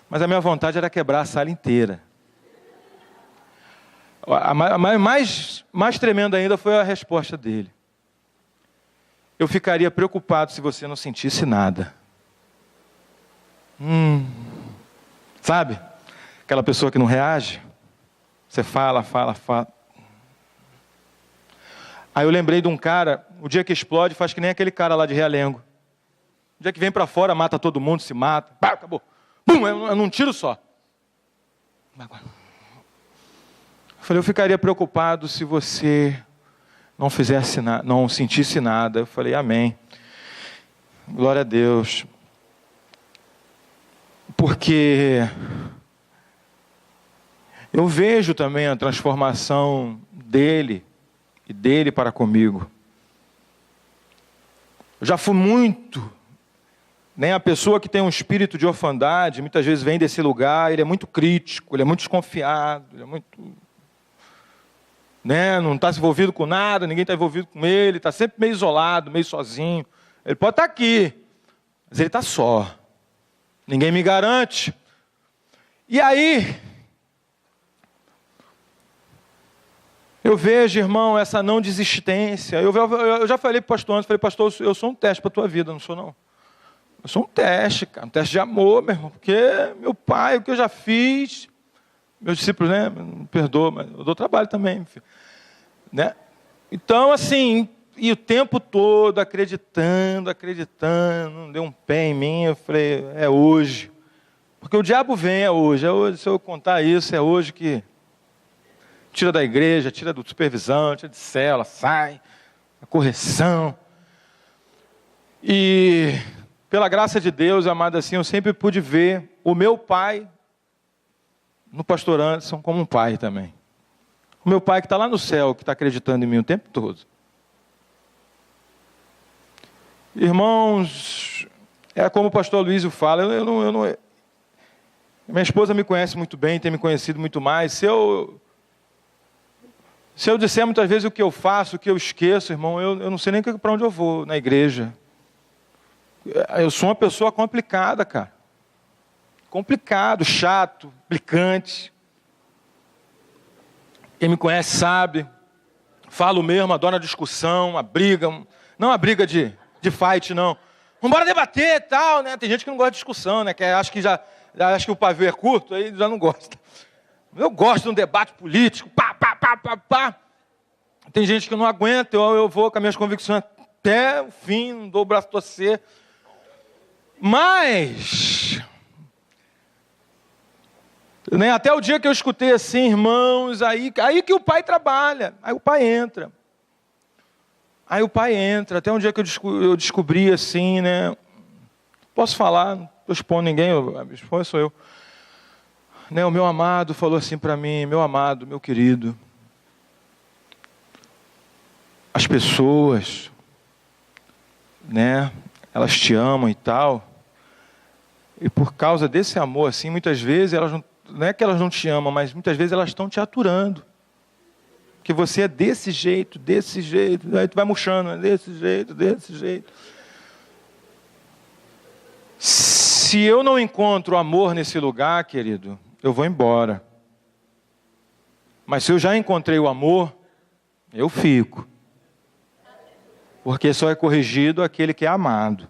Mas a minha vontade era quebrar a sala inteira. Mais tremenda ainda foi a resposta dele. Eu ficaria preocupado se você não sentisse nada. Sabe? Aquela pessoa que não reage. Você fala. Aí eu lembrei de um cara, o dia que explode faz que nem aquele cara lá de Realengo. O dia que vem para fora, mata todo mundo, se mata. Pá, acabou. Pum, é num tiro só. Eu falei, eu ficaria preocupado se você não fizesse nada, não sentisse nada. Eu falei, amém. Glória a Deus. Porque eu vejo também a transformação dele e dele para comigo. Eu já fui muito, né? A pessoa que tem um espírito de orfandade, muitas vezes vem desse lugar, ele é muito crítico, ele é muito desconfiado, ele é muito, né? Não está envolvido com nada, ninguém está envolvido com ele, está sempre meio isolado, meio sozinho. Ele pode estar aqui, mas ele está só. Ninguém me garante. E aí, eu vejo, irmão, essa não desistência. Eu já falei para o pastor antes, falei, pastor, eu sou um teste para a tua vida, não sou não. Eu sou um teste, cara, um teste de amor, meu irmão, porque meu pai, o que eu já fiz, meus discípulos, né, me perdoam, mas eu dou trabalho também, né? Então, assim, e o tempo todo acreditando, deu um pé em mim, eu falei, é hoje. Porque o diabo vem, é hoje, se eu contar isso, é hoje que tira da igreja, tira do supervisão, tira de célula, sai, a correção. E pela graça de Deus, amado, assim, eu sempre pude ver o meu pai no pastor Anderson como um pai também. O meu pai que está lá no céu, que está acreditando em mim o tempo todo. Irmãos, é como o pastor Luísio fala, minha esposa me conhece muito bem, tem me conhecido muito mais. Se eu disser muitas vezes o que eu faço, o que eu esqueço, irmão, eu não sei nem para onde eu vou na igreja. Eu sou uma pessoa complicada, cara. Complicado, chato, implicante. Quem me conhece sabe. Falo mesmo, adoro a discussão, a briga. Não a briga de fight, não. Vamos embora debater e tal, né? Tem gente que não gosta de discussão, né? Que acha que o pavio é curto, aí já não gosta. Eu gosto de um debate político, pá. Tem gente que não aguenta, eu vou com as minhas convicções até o fim, não dou o braço a torcer. Mas, né, até o dia que eu escutei assim, irmãos, aí que o pai trabalha, aí o pai entra. Até um dia que eu descobri assim, né, posso falar, não estou expondo ninguém, a esposa sou eu. Né, o meu amado falou assim para mim, meu amado, meu querido, as pessoas, né, elas te amam e tal, e por causa desse amor, assim, muitas vezes, elas não é que elas não te amam, mas muitas vezes elas estão te aturando. Porque você é desse jeito, aí tu vai murchando, desse jeito. Se eu não encontro amor nesse lugar, querido, eu vou embora. Mas se eu já encontrei o amor, eu fico. Porque só é corrigido aquele que é amado.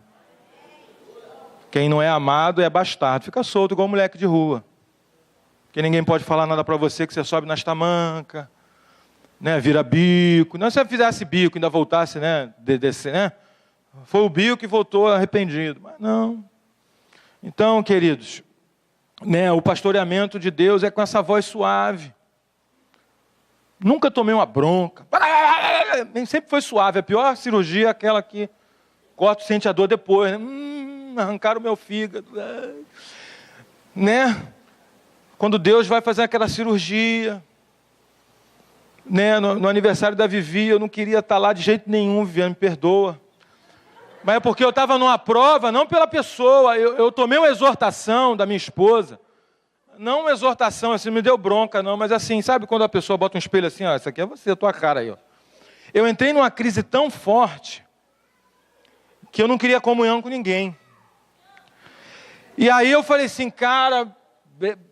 Quem não é amado é bastardo. Fica solto igual moleque de rua. Porque ninguém pode falar nada para você que você sobe nas tamancas, né, vira bico. Não, se você fizesse bico e ainda voltasse, né, descer, né? Foi o bico que voltou arrependido. Mas não. Então, queridos, né, o pastoreamento de Deus é com essa voz suave. Nunca tomei uma bronca. Nem sempre foi suave. A pior cirurgia é aquela que corta e sente a dor depois. Né? Arrancaram o meu fígado. Né? Quando Deus vai fazer aquela cirurgia. Né? No aniversário da Vivi, eu não queria estar lá de jeito nenhum, Viviane, me perdoa. Mas é porque eu estava numa prova, não pela pessoa. Eu tomei uma exortação da minha esposa. Não uma exortação, assim, me deu bronca, não. Mas assim, sabe quando a pessoa bota um espelho assim, ó, isso aqui é você, a tua cara aí, ó. Eu entrei numa crise tão forte que eu não queria comunhão com ninguém. E aí eu falei assim, cara,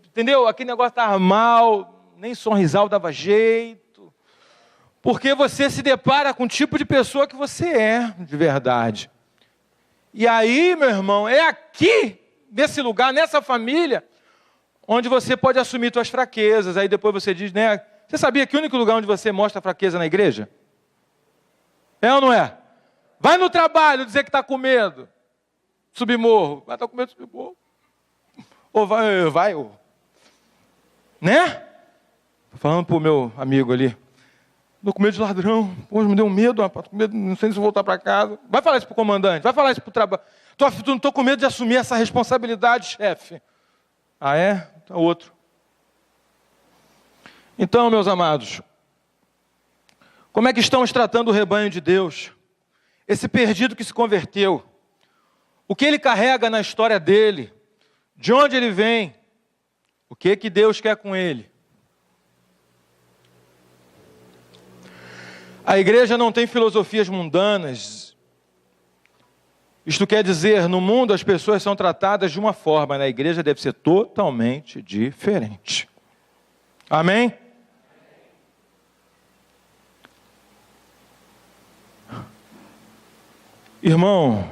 entendeu? Aquele negócio estava mal, nem sorrisal dava jeito. Porque você se depara com o tipo de pessoa que você é, de verdade. E aí, meu irmão, é aqui, nesse lugar, nessa família, onde você pode assumir suas fraquezas. Aí depois você diz, né? Você sabia que o único lugar onde você mostra fraqueza é na igreja? É ou não é? Vai no trabalho dizer que está com medo. Subir morro. Vai estar com medo de subir morro. Ou vai. Né? Falando para o meu amigo ali. Estou com medo de ladrão. Pô, me deu um medo, rapaz. Tô com medo, não sei se vou voltar para casa. Vai falar isso para o comandante. Vai falar isso para o trabalho. Não estou com medo de assumir essa responsabilidade, chefe. Ah, é? Tá outro. Então, meus amados, como é que estamos tratando o rebanho de Deus? Esse perdido que se converteu. O que ele carrega na história dele? De onde ele vem? O que Deus quer com ele? A igreja não tem filosofias mundanas. Isto quer dizer, no mundo as pessoas são tratadas de uma forma, na igreja deve ser totalmente diferente. Amém? Irmão,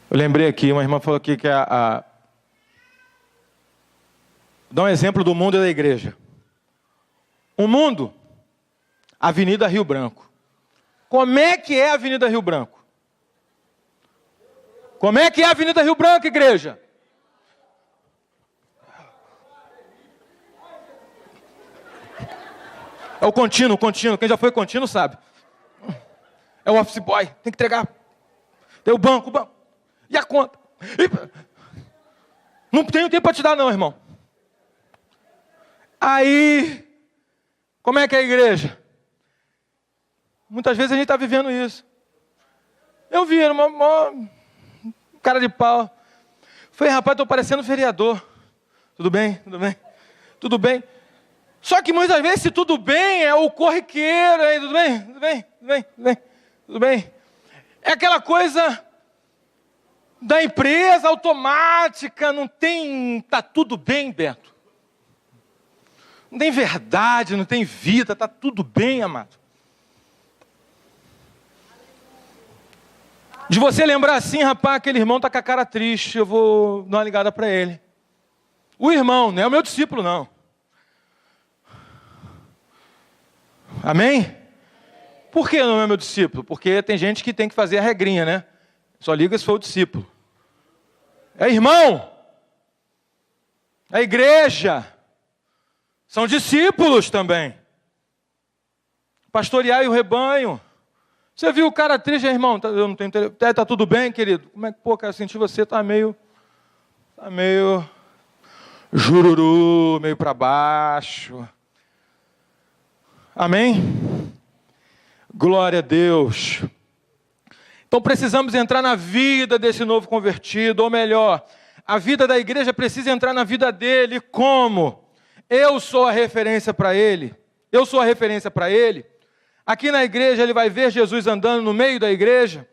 eu lembrei aqui, uma irmã falou aqui que dá um exemplo do mundo e da igreja. O mundo, Avenida Rio Branco. Como é que é a Avenida Rio Branco? Como é que é a Avenida Rio Branco, igreja? É o contínuo. Quem já foi contínuo sabe. É o office boy, tem que entregar. Tem o banco. E a conta? Não tenho tempo para te dar não, irmão. Aí, como é que é a igreja? Muitas vezes a gente está vivendo isso. Eu vi, era uma cara de pau. Falei, rapaz, estou parecendo vereador. Tudo bem? Tudo bem. Só que muitas vezes, se tudo bem, é o corriqueiro. Aí, tudo bem. É aquela coisa da empresa automática. Não tem, tá tudo bem, Beto. Não tem verdade, não tem vida, tá tudo bem, amado. De você lembrar assim, rapaz, aquele irmão está com a cara triste, eu vou dar uma ligada para ele. O irmão, não é o meu discípulo, não. Amém? Por que não é meu discípulo? Porque tem gente que tem que fazer a regrinha, né? Só liga se for o discípulo. É irmão. É igreja. São discípulos também. Pastorear o rebanho. Você viu o cara triste, irmão? Eu não tenho interesse. Tá tudo bem, querido? Como é que, pô, cara, senti você, tá meio jururu, meio para baixo. Amém? Glória a Deus. Então precisamos entrar na vida desse novo convertido, ou melhor, a vida da igreja precisa entrar na vida dele. Como? Eu sou a referência para ele. Eu sou a referência para ele. Aqui na igreja ele vai ver Jesus andando no meio da igreja.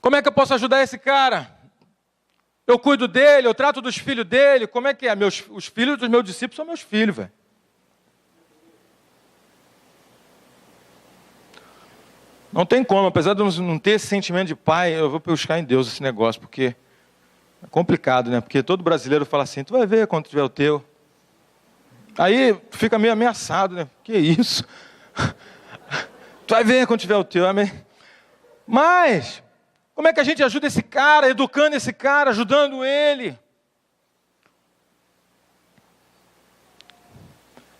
Como é que eu posso ajudar esse cara? Eu cuido dele, eu trato dos filhos dele. Como é que é? Os filhos dos meus discípulos são meus filhos, velho. Não tem como, apesar de eu não ter esse sentimento de pai, eu vou buscar em Deus esse negócio, porque é complicado, né? Porque todo brasileiro fala assim, tu vai ver quando tiver o teu. Aí fica meio ameaçado, né? Que isso? Tu vai ver quando tiver o teu, amém? Mas, como é que a gente ajuda esse cara, educando esse cara, ajudando ele?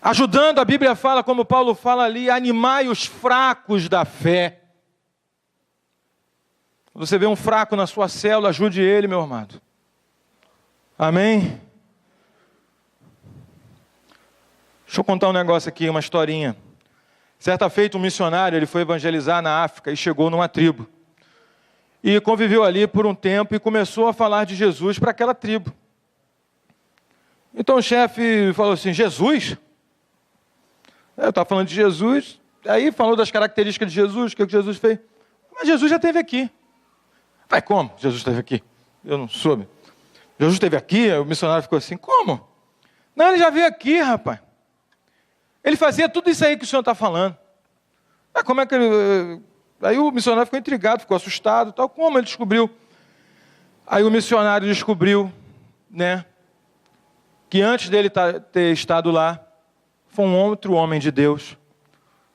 Ajudando, a Bíblia fala, como Paulo fala ali, animai os fracos da fé. Quando você vê um fraco na sua célula, ajude ele, meu amado. Amém? Deixa eu contar um negócio aqui, uma historinha. Certa feita, um missionário, ele foi evangelizar na África e chegou numa tribo. E conviveu ali por um tempo e começou a falar de Jesus para aquela tribo. Então o chefe falou assim, Jesus? Eu estava falando de Jesus, aí falou das características de Jesus, o que Jesus fez. Mas Jesus já esteve aqui. Vai, como? Jesus esteve aqui? Eu não soube. Jesus esteve aqui, o missionário ficou assim, como? Não, ele já veio aqui, rapaz. Ele fazia tudo isso aí que o senhor está falando. Como é que ele... Aí o missionário ficou intrigado, ficou assustado, tal. Como ele descobriu? Aí o missionário descobriu, né, que antes dele ter estado lá, foi um outro homem de Deus.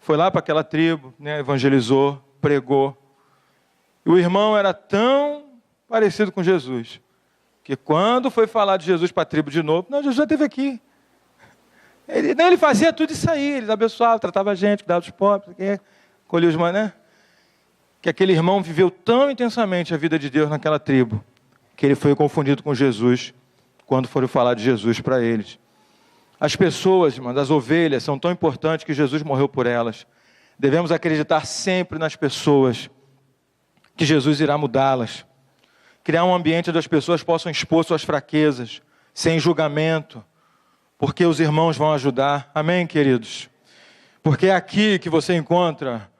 Foi lá para aquela tribo, né, evangelizou, pregou. E o irmão era tão parecido com Jesus, Que quando foi falar de Jesus para a tribo de novo, não, Jesus já esteve aqui. Ele fazia tudo isso aí, ele abençoava, tratava a gente, cuidava dos pobres, colhia os mané. Que aquele irmão viveu tão intensamente a vida de Deus naquela tribo, que ele foi confundido com Jesus, quando foram falar de Jesus para eles. As pessoas, irmãos, as ovelhas, são tão importantes que Jesus morreu por elas. Devemos acreditar sempre nas pessoas, que Jesus irá mudá-las. Criar um ambiente onde as pessoas possam expor suas fraquezas, sem julgamento, porque os irmãos vão ajudar. Amém, queridos? Porque é aqui que você encontra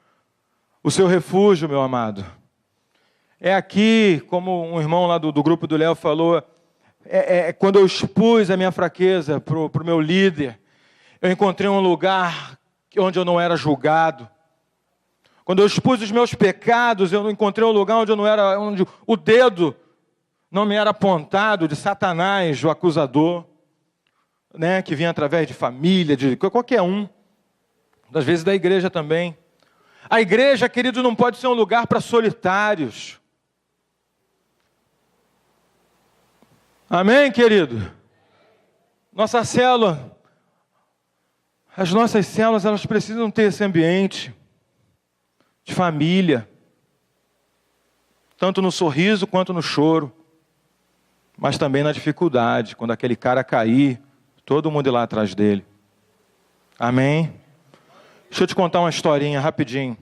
o seu refúgio, meu amado. É aqui, como um irmão lá do grupo do Léo falou, quando eu expus a minha fraqueza para o meu líder, eu encontrei um lugar onde eu não era julgado. Quando eu expus os meus pecados, eu encontrei um lugar onde o dedo não me era apontado de Satanás, o acusador, né, que vinha através de família, de qualquer um, às vezes da igreja também. A igreja, querido, não pode ser um lugar para solitários. Amém, querido? Nossa célula, as nossas células, elas precisam ter esse ambiente de família, tanto no sorriso quanto no choro, mas também na dificuldade, quando aquele cara cair, todo mundo ir lá atrás dele. Amém? Deixa eu te contar uma historinha rapidinho,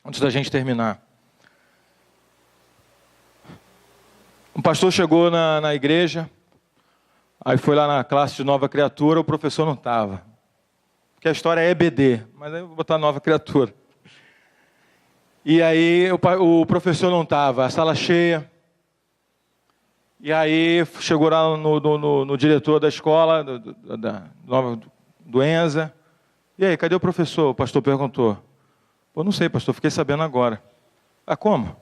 antes da gente terminar. Um pastor chegou na igreja, aí foi lá na classe de nova criatura, o professor não estava. Porque a história é EBD, mas aí eu vou botar nova criatura. E aí o professor não estava, a sala cheia. E aí chegou lá no diretor da escola, do Enza. E aí, cadê o professor? O pastor perguntou. Pô, não sei, pastor, fiquei sabendo agora. Ah, como?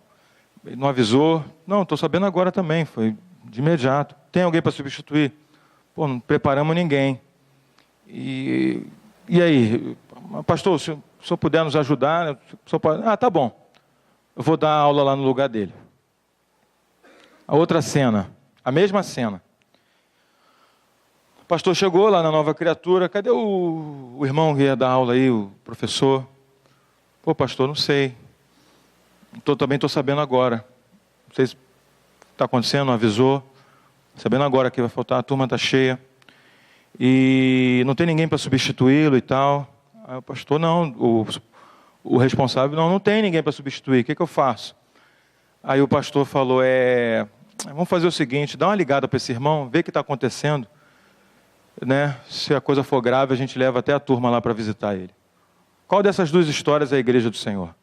Ele não avisou? Não, estou sabendo agora também, foi de imediato. Tem alguém para substituir? Pô, não preparamos ninguém. E aí, pastor, se o senhor puder nos ajudar, o senhor pode... Ah, tá bom. Eu vou dar aula lá no lugar dele. A outra cena, a mesma cena. O pastor chegou lá na nova criatura, cadê o irmão que ia dar aula aí, o professor? Pô, pastor, não sei. Também estou sabendo agora. Não sei se está acontecendo, não avisou. Sabendo agora que vai faltar, a turma está cheia. E não tem ninguém para substituí-lo e tal. Aí o pastor, não, o responsável, não tem ninguém para substituir, o que eu faço? Aí o pastor falou, vamos fazer o seguinte, dá uma ligada para esse irmão, vê o que está acontecendo, né? Se a coisa for grave, a gente leva até a turma lá para visitar ele. Qual dessas duas histórias é a igreja do Senhor?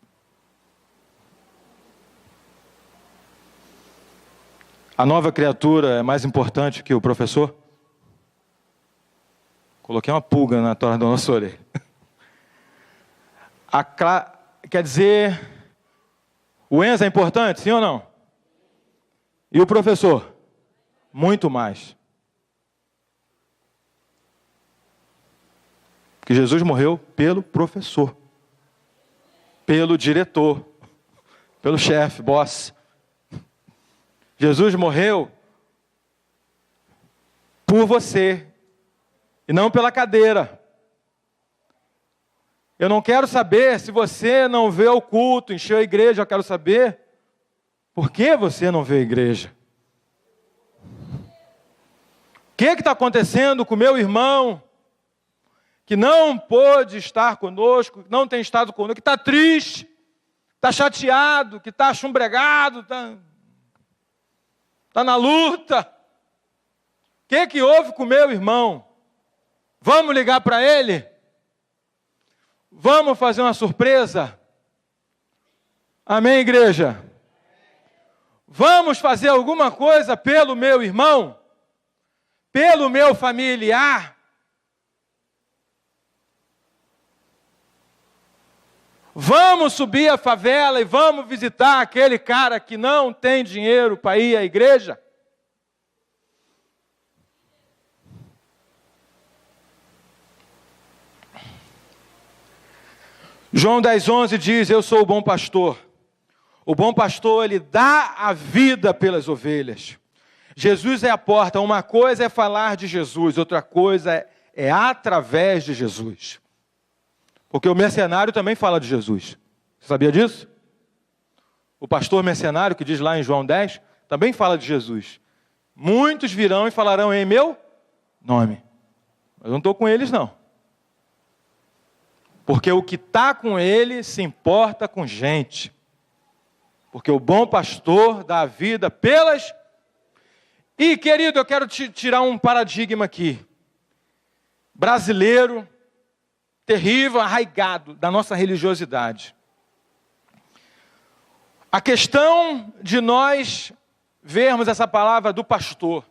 A nova criatura é mais importante que o professor? Coloquei uma pulga na torre da nossa orelha. Quer dizer, o Enza é importante, sim ou não? E o professor? Muito mais. Porque Jesus morreu pelo professor, pelo diretor, pelo chefe, boss. Jesus morreu por você e não pela cadeira. Eu não quero saber se você não vê o culto, encheu a igreja, eu quero saber por que você não vê a igreja. O que está acontecendo com o meu irmão que não pôde estar conosco, que não tem estado conosco, que está triste, está chateado, que está chumbregado, está na luta. O que houve com o meu irmão? Vamos ligar para ele? Vamos fazer uma surpresa? Amém, igreja? Vamos fazer alguma coisa pelo meu irmão? Pelo meu familiar? Vamos subir a favela e vamos visitar aquele cara que não tem dinheiro para ir à igreja? João 10:11 diz, eu sou o bom pastor. O bom pastor, ele dá a vida pelas ovelhas. Jesus é a porta. Uma coisa é falar de Jesus, outra coisa é através de Jesus. Porque o mercenário também fala de Jesus. Você sabia disso? O pastor mercenário, que diz lá em João 10, também fala de Jesus. Muitos virão e falarão em meu nome. Mas eu não estou com eles, não. Porque o que está com ele se importa com gente. Porque o bom pastor dá a vida pelas... E, querido, eu quero te tirar um paradigma aqui. Brasileiro, terrível, arraigado da nossa religiosidade. A questão de nós vermos essa palavra do pastor.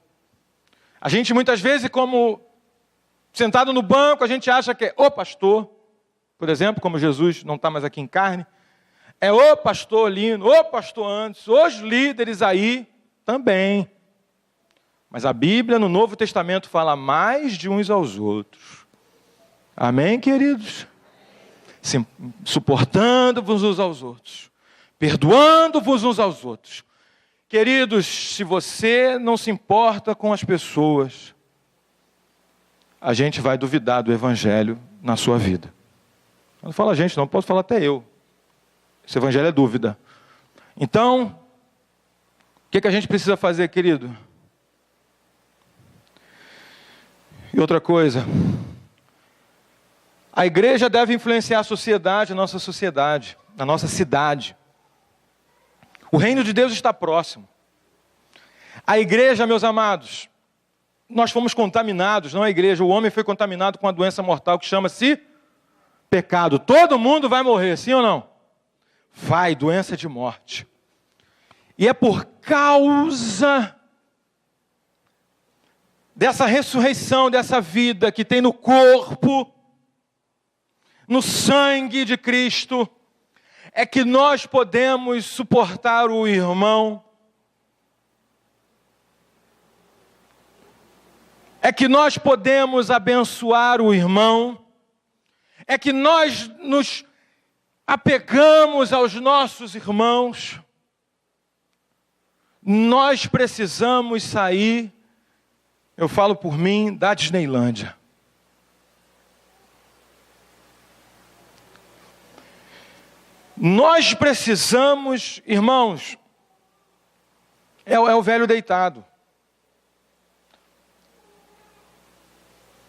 A gente muitas vezes, como sentado no banco, a gente acha que é o pastor, por exemplo, como Jesus não está mais aqui em carne, é o pastor Lino, o pastor Anderson, os líderes aí também. Mas a Bíblia no Novo Testamento fala mais de uns aos outros. Amém, queridos? Suportando-vos uns aos outros. Perdoando-vos uns aos outros. Queridos, se você não se importa com as pessoas, a gente vai duvidar do Evangelho na sua vida. Eu não falo a gente, não posso falar até eu. Esse Evangelho é dúvida. Então, o que a gente precisa fazer, querido? E outra coisa, a igreja deve influenciar a sociedade, a nossa sociedade, a nossa cidade. O reino de Deus está próximo. A igreja, meus amados, nós fomos contaminados, não a igreja, o homem foi contaminado com uma doença mortal que chama-se pecado. Todo mundo vai morrer, sim ou não? Vai, doença de morte. E é por causa dessa ressurreição, dessa vida que tem no corpo, no sangue de Cristo, é que nós podemos suportar o irmão, é que nós podemos abençoar o irmão, é que nós nos apegamos aos nossos irmãos. Nós precisamos sair, eu falo por mim, da Disneylândia. Nós precisamos, irmãos, é o velho deitado.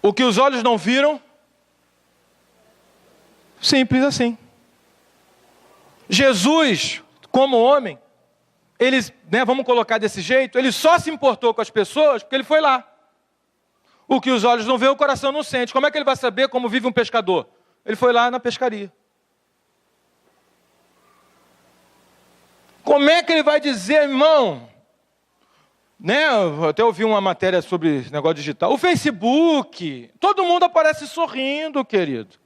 O que os olhos não viram, simples assim. Jesus, como homem, ele, vamos colocar desse jeito, ele só se importou com as pessoas porque ele foi lá. O que os olhos não veem, o coração não sente. Como é que ele vai saber como vive um pescador? Ele foi lá na pescaria. Como é que ele vai dizer, irmão? Eu até ouvi uma matéria sobre esse negócio digital. O Facebook, todo mundo aparece sorrindo, querido.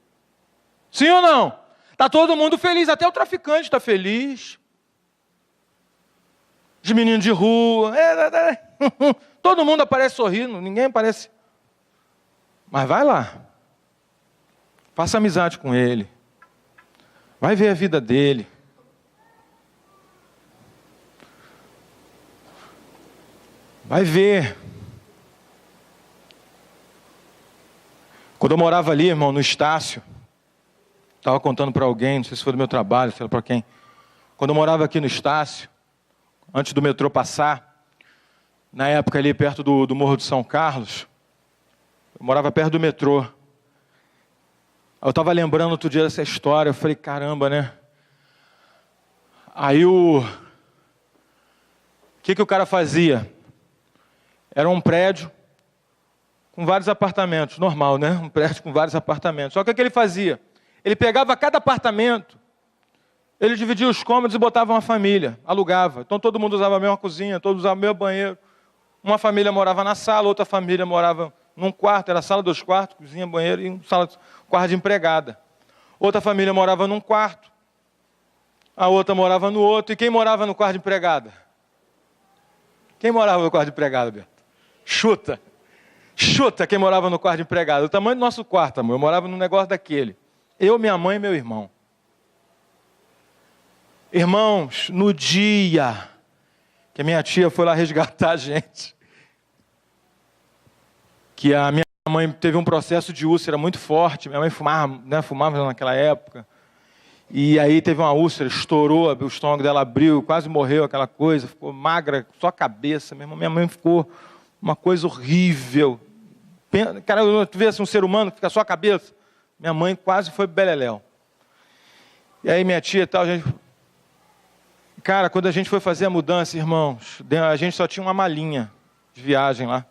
Sim ou não? Está todo mundo feliz, até o traficante está feliz. Os meninos de rua. Todo mundo aparece sorrindo, ninguém aparece. Mas vai lá. Faça amizade com ele. Vai ver a vida dele. Vai ver. Quando eu morava ali, irmão, no Estácio, estava contando para alguém, não sei se foi do meu trabalho, sei lá para quem. Quando eu morava aqui no Estácio, antes do metrô passar, na época ali perto do Morro de São Carlos, eu morava perto do metrô. Eu estava lembrando outro dia dessa história, eu falei, caramba, né? Aí o que o cara fazia? Era um prédio com vários apartamentos, normal, né? Um prédio com vários apartamentos. Só que o que ele fazia? Ele pegava cada apartamento, ele dividia os cômodos e botava uma família, alugava. Então todo mundo usava a mesma cozinha, todos usavam o mesmo banheiro. Uma família morava na sala, outra família morava num quarto, era sala, 2 quartos, cozinha, banheiro e quarto de empregada. Outra família morava num quarto, a outra morava no outro. E quem morava no quarto de empregada? Quem morava no quarto de empregada, Beto? Chuta. Chuta quem morava no quarto de empregado. O tamanho do nosso quarto, amor. Eu morava num negócio daquele. Eu, minha mãe e meu irmão. Irmãos, no dia que a minha tia foi lá resgatar a gente, que a minha mãe teve um processo de úlcera muito forte. Minha mãe fumava, né, fumava naquela época. E aí teve uma úlcera, estourou, o estômago dela abriu, quase morreu aquela coisa, ficou magra, só a cabeça. Minha mãe ficou uma coisa horrível. Cara, tu vê assim, um ser humano que fica só a cabeça. Minha mãe quase foi beleléu. E aí minha tia e tal, cara, quando a gente foi fazer a mudança, irmãos, a gente só tinha uma malinha de viagem lá.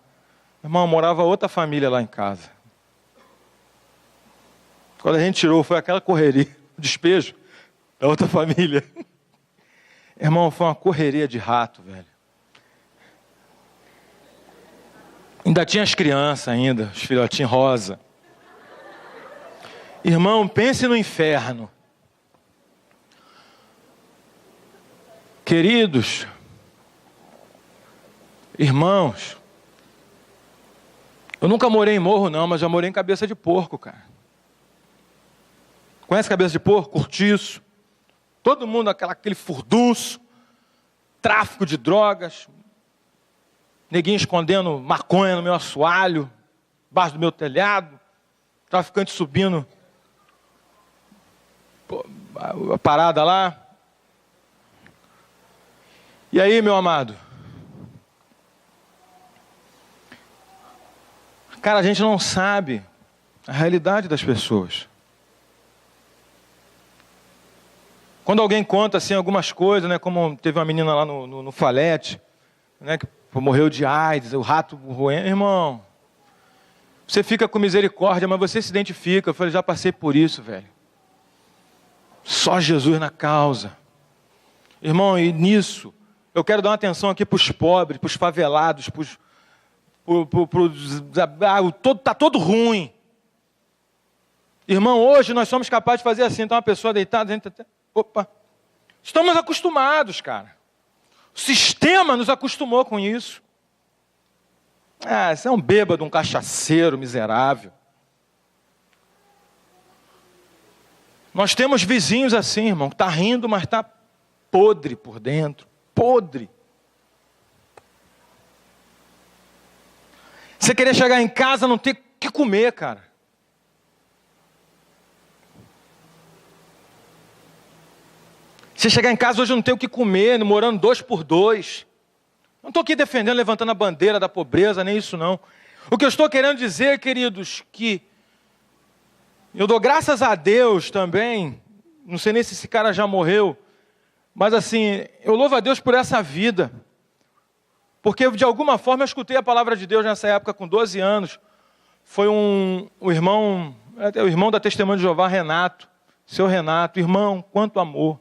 Irmão, morava outra família lá em casa. Quando a gente tirou, foi aquela correria, o despejo da outra família. Irmão, foi uma correria de rato, velho. Ainda tinha as crianças ainda, os filhotinhos rosa. Irmão, pense no inferno. Queridos, irmãos, eu nunca morei em morro não, mas já morei em cabeça de porco, cara. Conhece cabeça de porco? Cortiço. Todo mundo aquele furdunço, tráfico de drogas, neguinho escondendo maconha no meu assoalho, embaixo do meu telhado, traficante subindo a parada lá. E aí, meu amado? Cara, a gente não sabe a realidade das pessoas. Quando alguém conta assim algumas coisas, né, como teve uma menina lá no Falete, né, que morreu de AIDS, o rato roendo, irmão, você fica com misericórdia, mas você se identifica. Eu falei, já passei por isso, velho. Só Jesus na causa. Irmão, e nisso, eu quero dar uma atenção aqui para os pobres, para os favelados, tá todo ruim. Irmão, hoje nós somos capazes de fazer assim, então uma pessoa deitada, opa, estamos acostumados, cara. O sistema nos acostumou com isso. Você é um bêbado, um cachaceiro miserável. Nós temos vizinhos assim, irmão, que está rindo, mas está podre por dentro. Podre. Você querer chegar em casa e não ter o que comer, cara. Você chegar em casa hoje não tem o que comer, morando 2 por 2. Não estou aqui defendendo, levantando a bandeira da pobreza, nem isso não. O que eu estou querendo dizer, queridos, que eu dou graças a Deus também, não sei nem se esse cara já morreu, mas assim, eu louvo a Deus por essa vida. Porque de alguma forma eu escutei a palavra de Deus nessa época com 12 anos. Foi o irmão da Testemunha de Jeová, Renato. Seu Renato, irmão, quanto amor.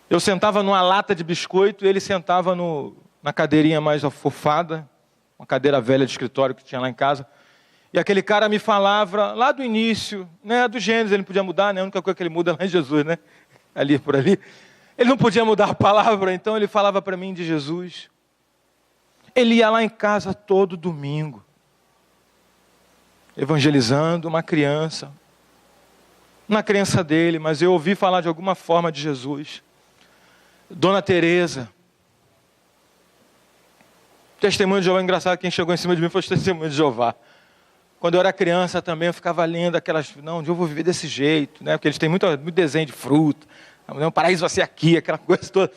Eu sentava numa lata de biscoito e ele sentava na cadeirinha mais afofada, uma cadeira velha de escritório que tinha lá em casa. E aquele cara me falava lá do início, né, do Gênesis, ele não podia mudar, né, a única coisa que ele muda lá é Jesus, né, ali por ali. Ele não podia mudar a palavra, então ele falava para mim de Jesus. Ele ia lá em casa todo domingo, evangelizando uma criança, na crença dele, mas eu ouvi falar de alguma forma de Jesus. Dona Teresa. Testemunho de Jeová, engraçado, quem chegou em cima de mim foi o Testemunho de Jeová. Quando eu era criança também, eu ficava lendo aquelas, não, eu vou viver desse jeito, né? Porque eles têm muito desenho de fruta, o paraíso vai ser aqui, aquela coisa toda,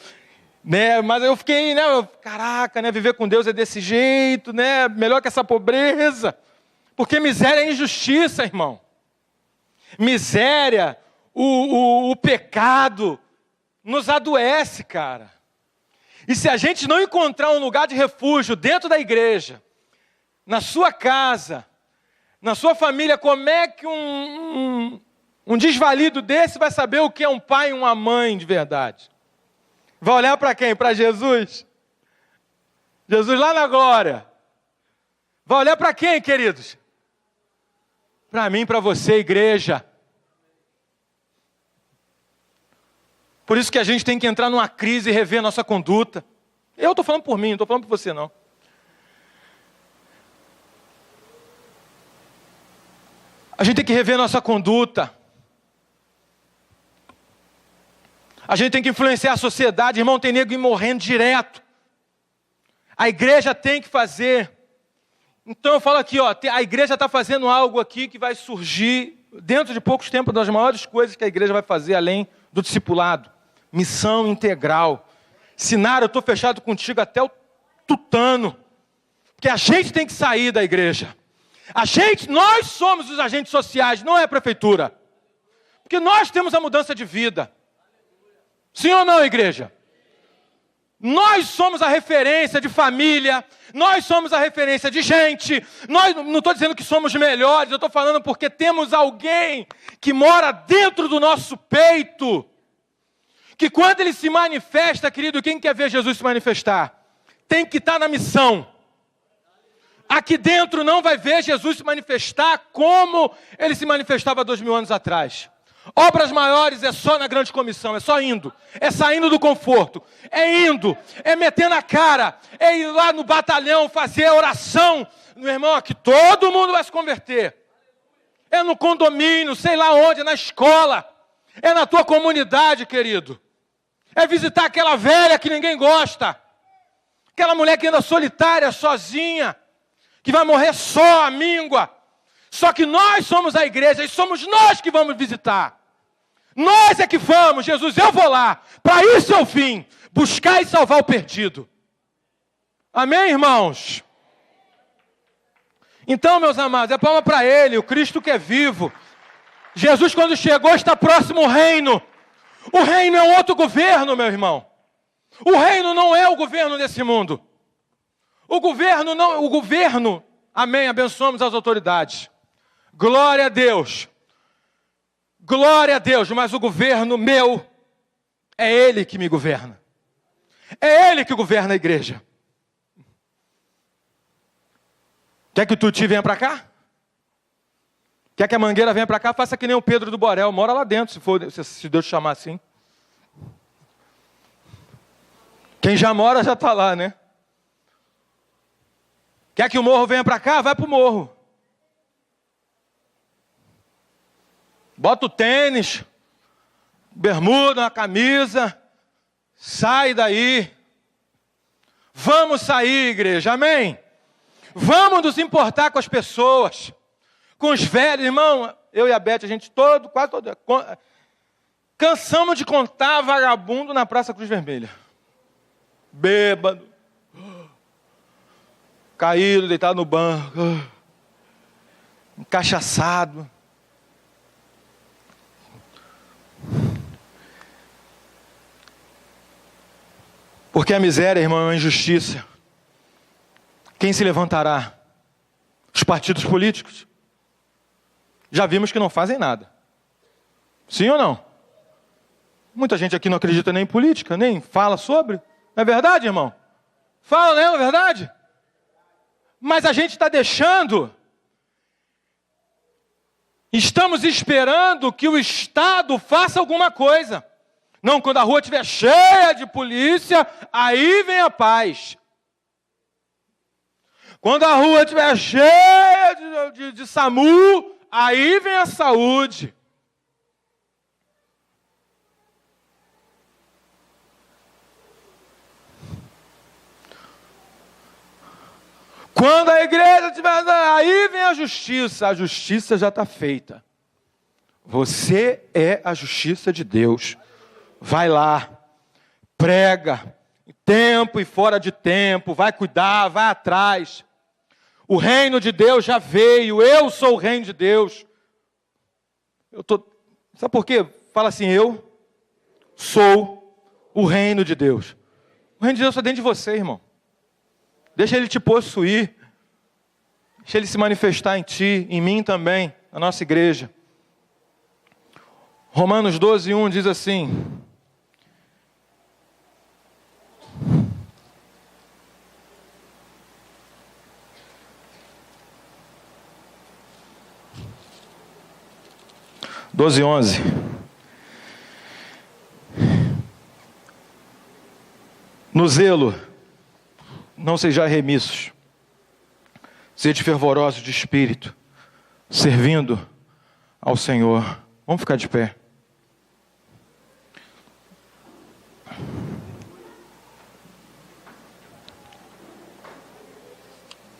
né? Mas eu fiquei, né? Caraca, né? Viver com Deus é desse jeito, né? Melhor que essa pobreza, porque miséria é injustiça, irmão. Miséria, o pecado nos adoece, cara. E se a gente não encontrar um lugar de refúgio dentro da igreja, na sua casa, na sua família, como é que um desvalido desse vai saber o que é um pai e uma mãe de verdade? Vai olhar para quem? Para Jesus? Jesus lá na glória. Vai olhar para quem, queridos? Para mim, para você, igreja. Por isso que a gente tem que entrar numa crise e rever a nossa conduta. Eu estou falando por mim, não estou falando por você não. A gente tem que rever a nossa conduta. A gente tem que influenciar a sociedade. Irmão, tem nego morrendo direto. A igreja tem que fazer Então eu falo aqui, ó, a igreja está fazendo algo aqui que vai surgir dentro de poucos tempos, das maiores coisas que a igreja vai fazer além do discipulado. Missão integral. Sinara, eu estou fechado contigo até o tutano. Porque a gente tem que sair da igreja. Nós somos os agentes sociais, não é a prefeitura. Porque nós temos a mudança de vida. Sim ou não, igreja? Nós somos a referência de família, nós somos a referência de gente. Nós, não estou dizendo que somos melhores, eu estou falando porque temos alguém que mora dentro do nosso peito. Que quando ele se manifesta, querido, quem quer ver Jesus se manifestar? Tem que estar na missão. Aqui dentro não vai ver Jesus se manifestar como ele se manifestava 2000 anos atrás. Obras maiores é só na grande comissão, é só indo, é saindo do conforto, é indo, é metendo a cara, é ir lá no batalhão fazer a oração. Meu irmão, aqui todo mundo vai se converter. É no condomínio, sei lá onde, é na escola, é na tua comunidade, querido. É visitar aquela velha que ninguém gosta, aquela mulher que anda solitária, sozinha, que vai morrer só, à míngua. Só que nós somos a igreja e somos nós que vamos visitar. Nós é que vamos, Jesus, eu vou lá. Para isso é o fim, buscar e salvar o perdido. Amém, irmãos? Então, meus amados, é palma para Ele, o Cristo que é vivo. Jesus, quando chegou, está próximo ao reino. O reino é um outro governo, meu irmão. O reino não é o governo desse mundo. O governo, amém, abençoamos as autoridades. Glória a Deus, mas o governo meu, é Ele que me governa. É Ele que governa a igreja. Quer que o Tuti venha para cá? Quer que a Mangueira venha para cá? Faça que nem o Pedro do Borel, mora lá dentro, se Deus te chamar assim. Quem já mora já está lá, né? Quer que o morro venha para cá? Vai para o morro. Bota o tênis, bermuda, uma camisa, sai daí. Vamos sair, igreja, amém? Vamos nos importar com as pessoas, com os velhos, irmão. Eu e a Beth, a gente quase todo, cansamos de contar vagabundo na Praça Cruz Vermelha. Bêbado, caído, deitado no banco, encachaçado. Porque a miséria, irmão, é uma injustiça. Quem se levantará? Os partidos políticos. Já vimos que não fazem nada. Sim ou não? Muita gente aqui não acredita nem em política, nem fala sobre. Não é verdade, irmão? Fala, não é verdade? Mas a gente está deixando. Estamos esperando que o Estado faça alguma coisa. Não, quando a rua estiver cheia de polícia, aí vem a paz. Quando a rua estiver cheia de SAMU, aí vem a saúde. Quando a igreja estiver... Aí vem a justiça já está feita. Você é a justiça de Deus. Vai lá, prega, em tempo e fora de tempo, vai cuidar, vai atrás. O reino de Deus já veio, eu sou o reino de Deus. Sabe por quê? Fala assim, eu sou o reino de Deus. O reino de Deus está dentro de você, irmão. Deixa Ele te possuir. Deixa Ele se manifestar em ti, em mim também, na nossa igreja. Romanos 12:1 diz assim... (12:11) No zelo, não sejais remissos, sede fervorosos de espírito, servindo ao Senhor. Vamos ficar de pé.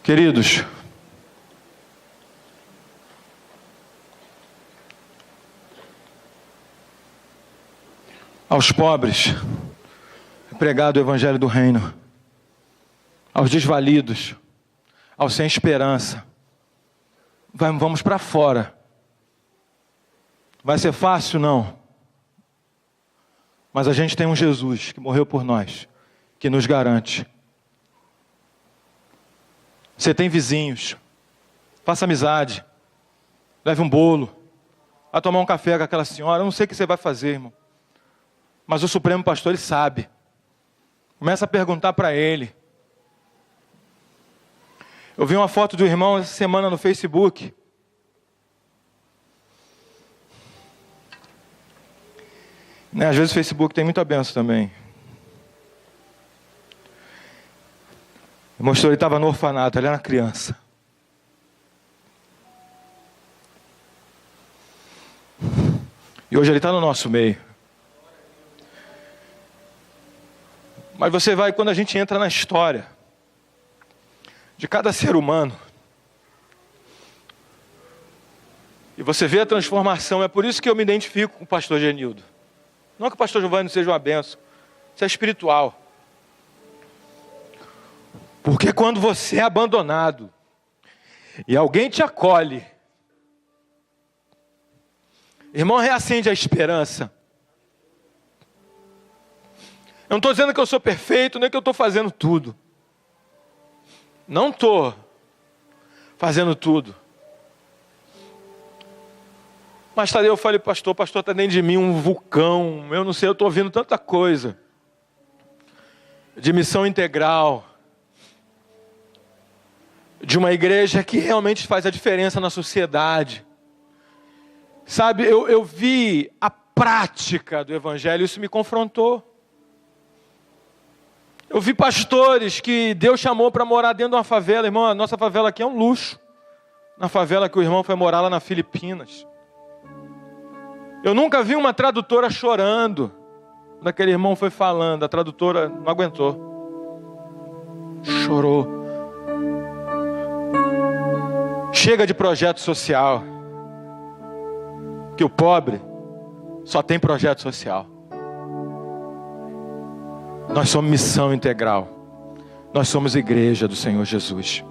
Queridos, Aos pobres é pregado o evangelho do reino. Aos desvalidos, aos sem esperança. Vamos para fora. Vai ser fácil? Não. Mas a gente tem um Jesus que morreu por nós, que nos garante. Você tem vizinhos, faça amizade, leve um bolo, vá tomar um café com aquela senhora. Eu não sei o que você vai fazer, irmão, mas o Supremo Pastor, ele sabe. Começa a perguntar para ele. Eu vi uma foto do irmão essa semana no Facebook. Né? Às vezes o Facebook tem muita bênção também. Mostrou, ele estava no orfanato, ele era criança. E hoje ele está no nosso meio. Mas você vai, quando a gente entra na história de cada ser humano, e você vê a transformação, é por isso que eu me identifico com o pastor Genildo. Não que o pastor Giovanni seja uma benção, isso é espiritual. Porque quando você é abandonado e alguém te acolhe, irmão, reacende a esperança. Eu não estou dizendo que eu sou perfeito, nem que eu estou fazendo tudo. Não estou fazendo tudo. Mas eu falei, pastor está dentro de mim um vulcão. Eu não sei, eu estou ouvindo tanta coisa. De missão integral. De uma igreja que realmente faz a diferença na sociedade. Sabe, eu vi a prática do evangelho, isso me confrontou. Eu vi pastores que Deus chamou para morar dentro de uma favela. Irmão, a nossa favela aqui é um luxo. Na favela que o irmão foi morar lá na Filipinas. Eu nunca vi uma tradutora chorando. Quando aquele irmão foi falando, a tradutora não aguentou. Chorou. Chega de projeto social. Que o pobre só tem projeto social. Nós somos missão integral. Nós somos igreja do Senhor Jesus.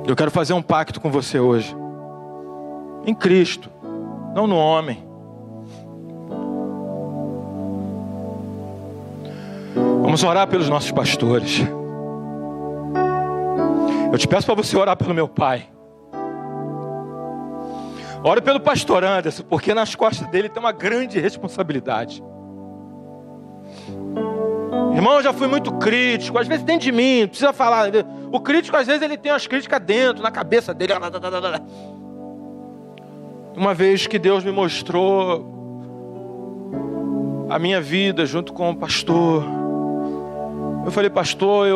Eu quero fazer um pacto com você hoje. Em Cristo, não no homem. Vamos orar pelos nossos pastores. Eu te peço para você orar pelo meu pai. Ore pelo pastor Anderson, porque nas costas dele tem uma grande responsabilidade. Irmão, eu já fui muito crítico, às vezes dentro de mim, não precisa falar. O crítico, às vezes, ele tem umas críticas dentro, na cabeça dele. Uma vez que Deus me mostrou a minha vida junto com o pastor, eu falei, pastor,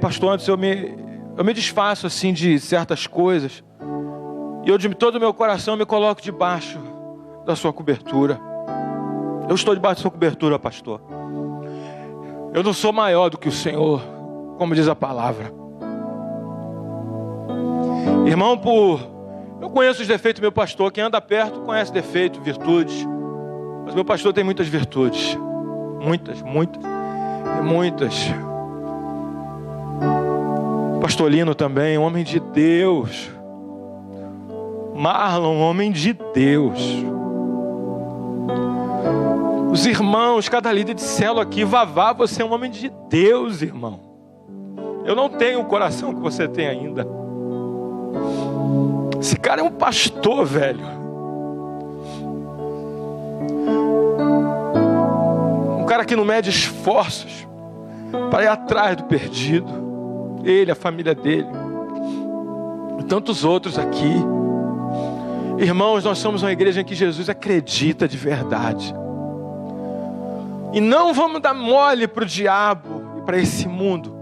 pastor, antes eu me desfaço assim de certas coisas, e eu de todo o meu coração me coloco debaixo da sua cobertura. Eu estou debaixo da sua cobertura, pastor. Eu não sou maior do que o Senhor, como diz a palavra. Irmão, eu conheço os defeitos do meu pastor. Quem anda perto conhece defeitos, virtudes. Mas meu pastor tem muitas virtudes. Muitas. Pastor Lino também, um homem de Deus. Marlon, um homem de Deus. Os irmãos, cada líder de célula aqui, Vavá, você é um homem de Deus, irmão. Eu não tenho o coração que você tem ainda. Esse cara é um pastor, velho. Um cara que não mede esforços para ir atrás do perdido. Ele, a família dele. E tantos outros aqui. Irmãos, nós somos uma igreja em que Jesus acredita de verdade. E não vamos dar mole para o diabo e para esse mundo.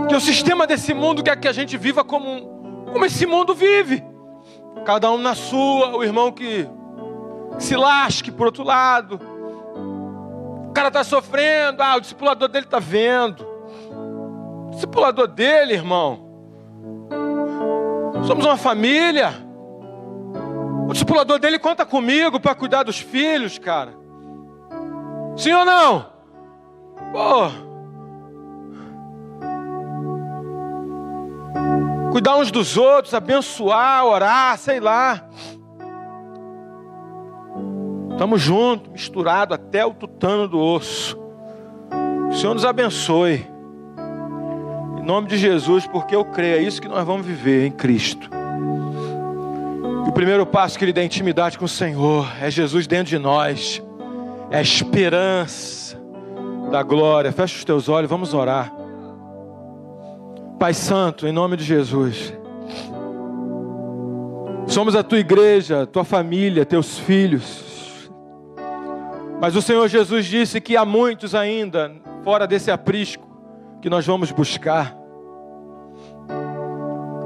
Que o sistema desse mundo quer que a gente viva como esse mundo vive. Cada um na sua, o irmão que se lasque por outro lado. O cara está sofrendo, o discipulador dele está vendo. O discipulador dele, irmão. Somos uma família. O discipulador dele conta comigo para cuidar dos filhos, cara. Sim ou não? Pô. Cuidar uns dos outros, abençoar, orar, sei lá. Estamos juntos, misturados até o tutano do osso. O Senhor nos abençoe. Em nome de Jesus, porque eu creio, é isso que nós vamos viver em Cristo. E o primeiro passo, querido, é intimidade com o Senhor. É Jesus dentro de nós. É a esperança da glória. Fecha os teus olhos, vamos orar. Pai Santo, em nome de Jesus. Somos a tua igreja, tua família, teus filhos. Mas o Senhor Jesus disse que há muitos ainda fora desse aprisco que nós vamos buscar.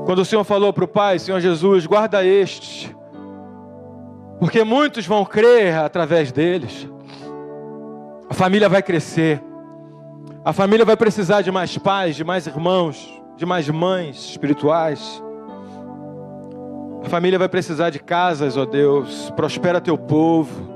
Quando o Senhor falou para o Pai, Senhor Jesus, guarda estes, porque muitos vão crer através deles. A família vai crescer. A família vai precisar de mais pais, de mais irmãos, de mais mães espirituais. A família vai precisar de casas, ó Deus. Prospera teu povo.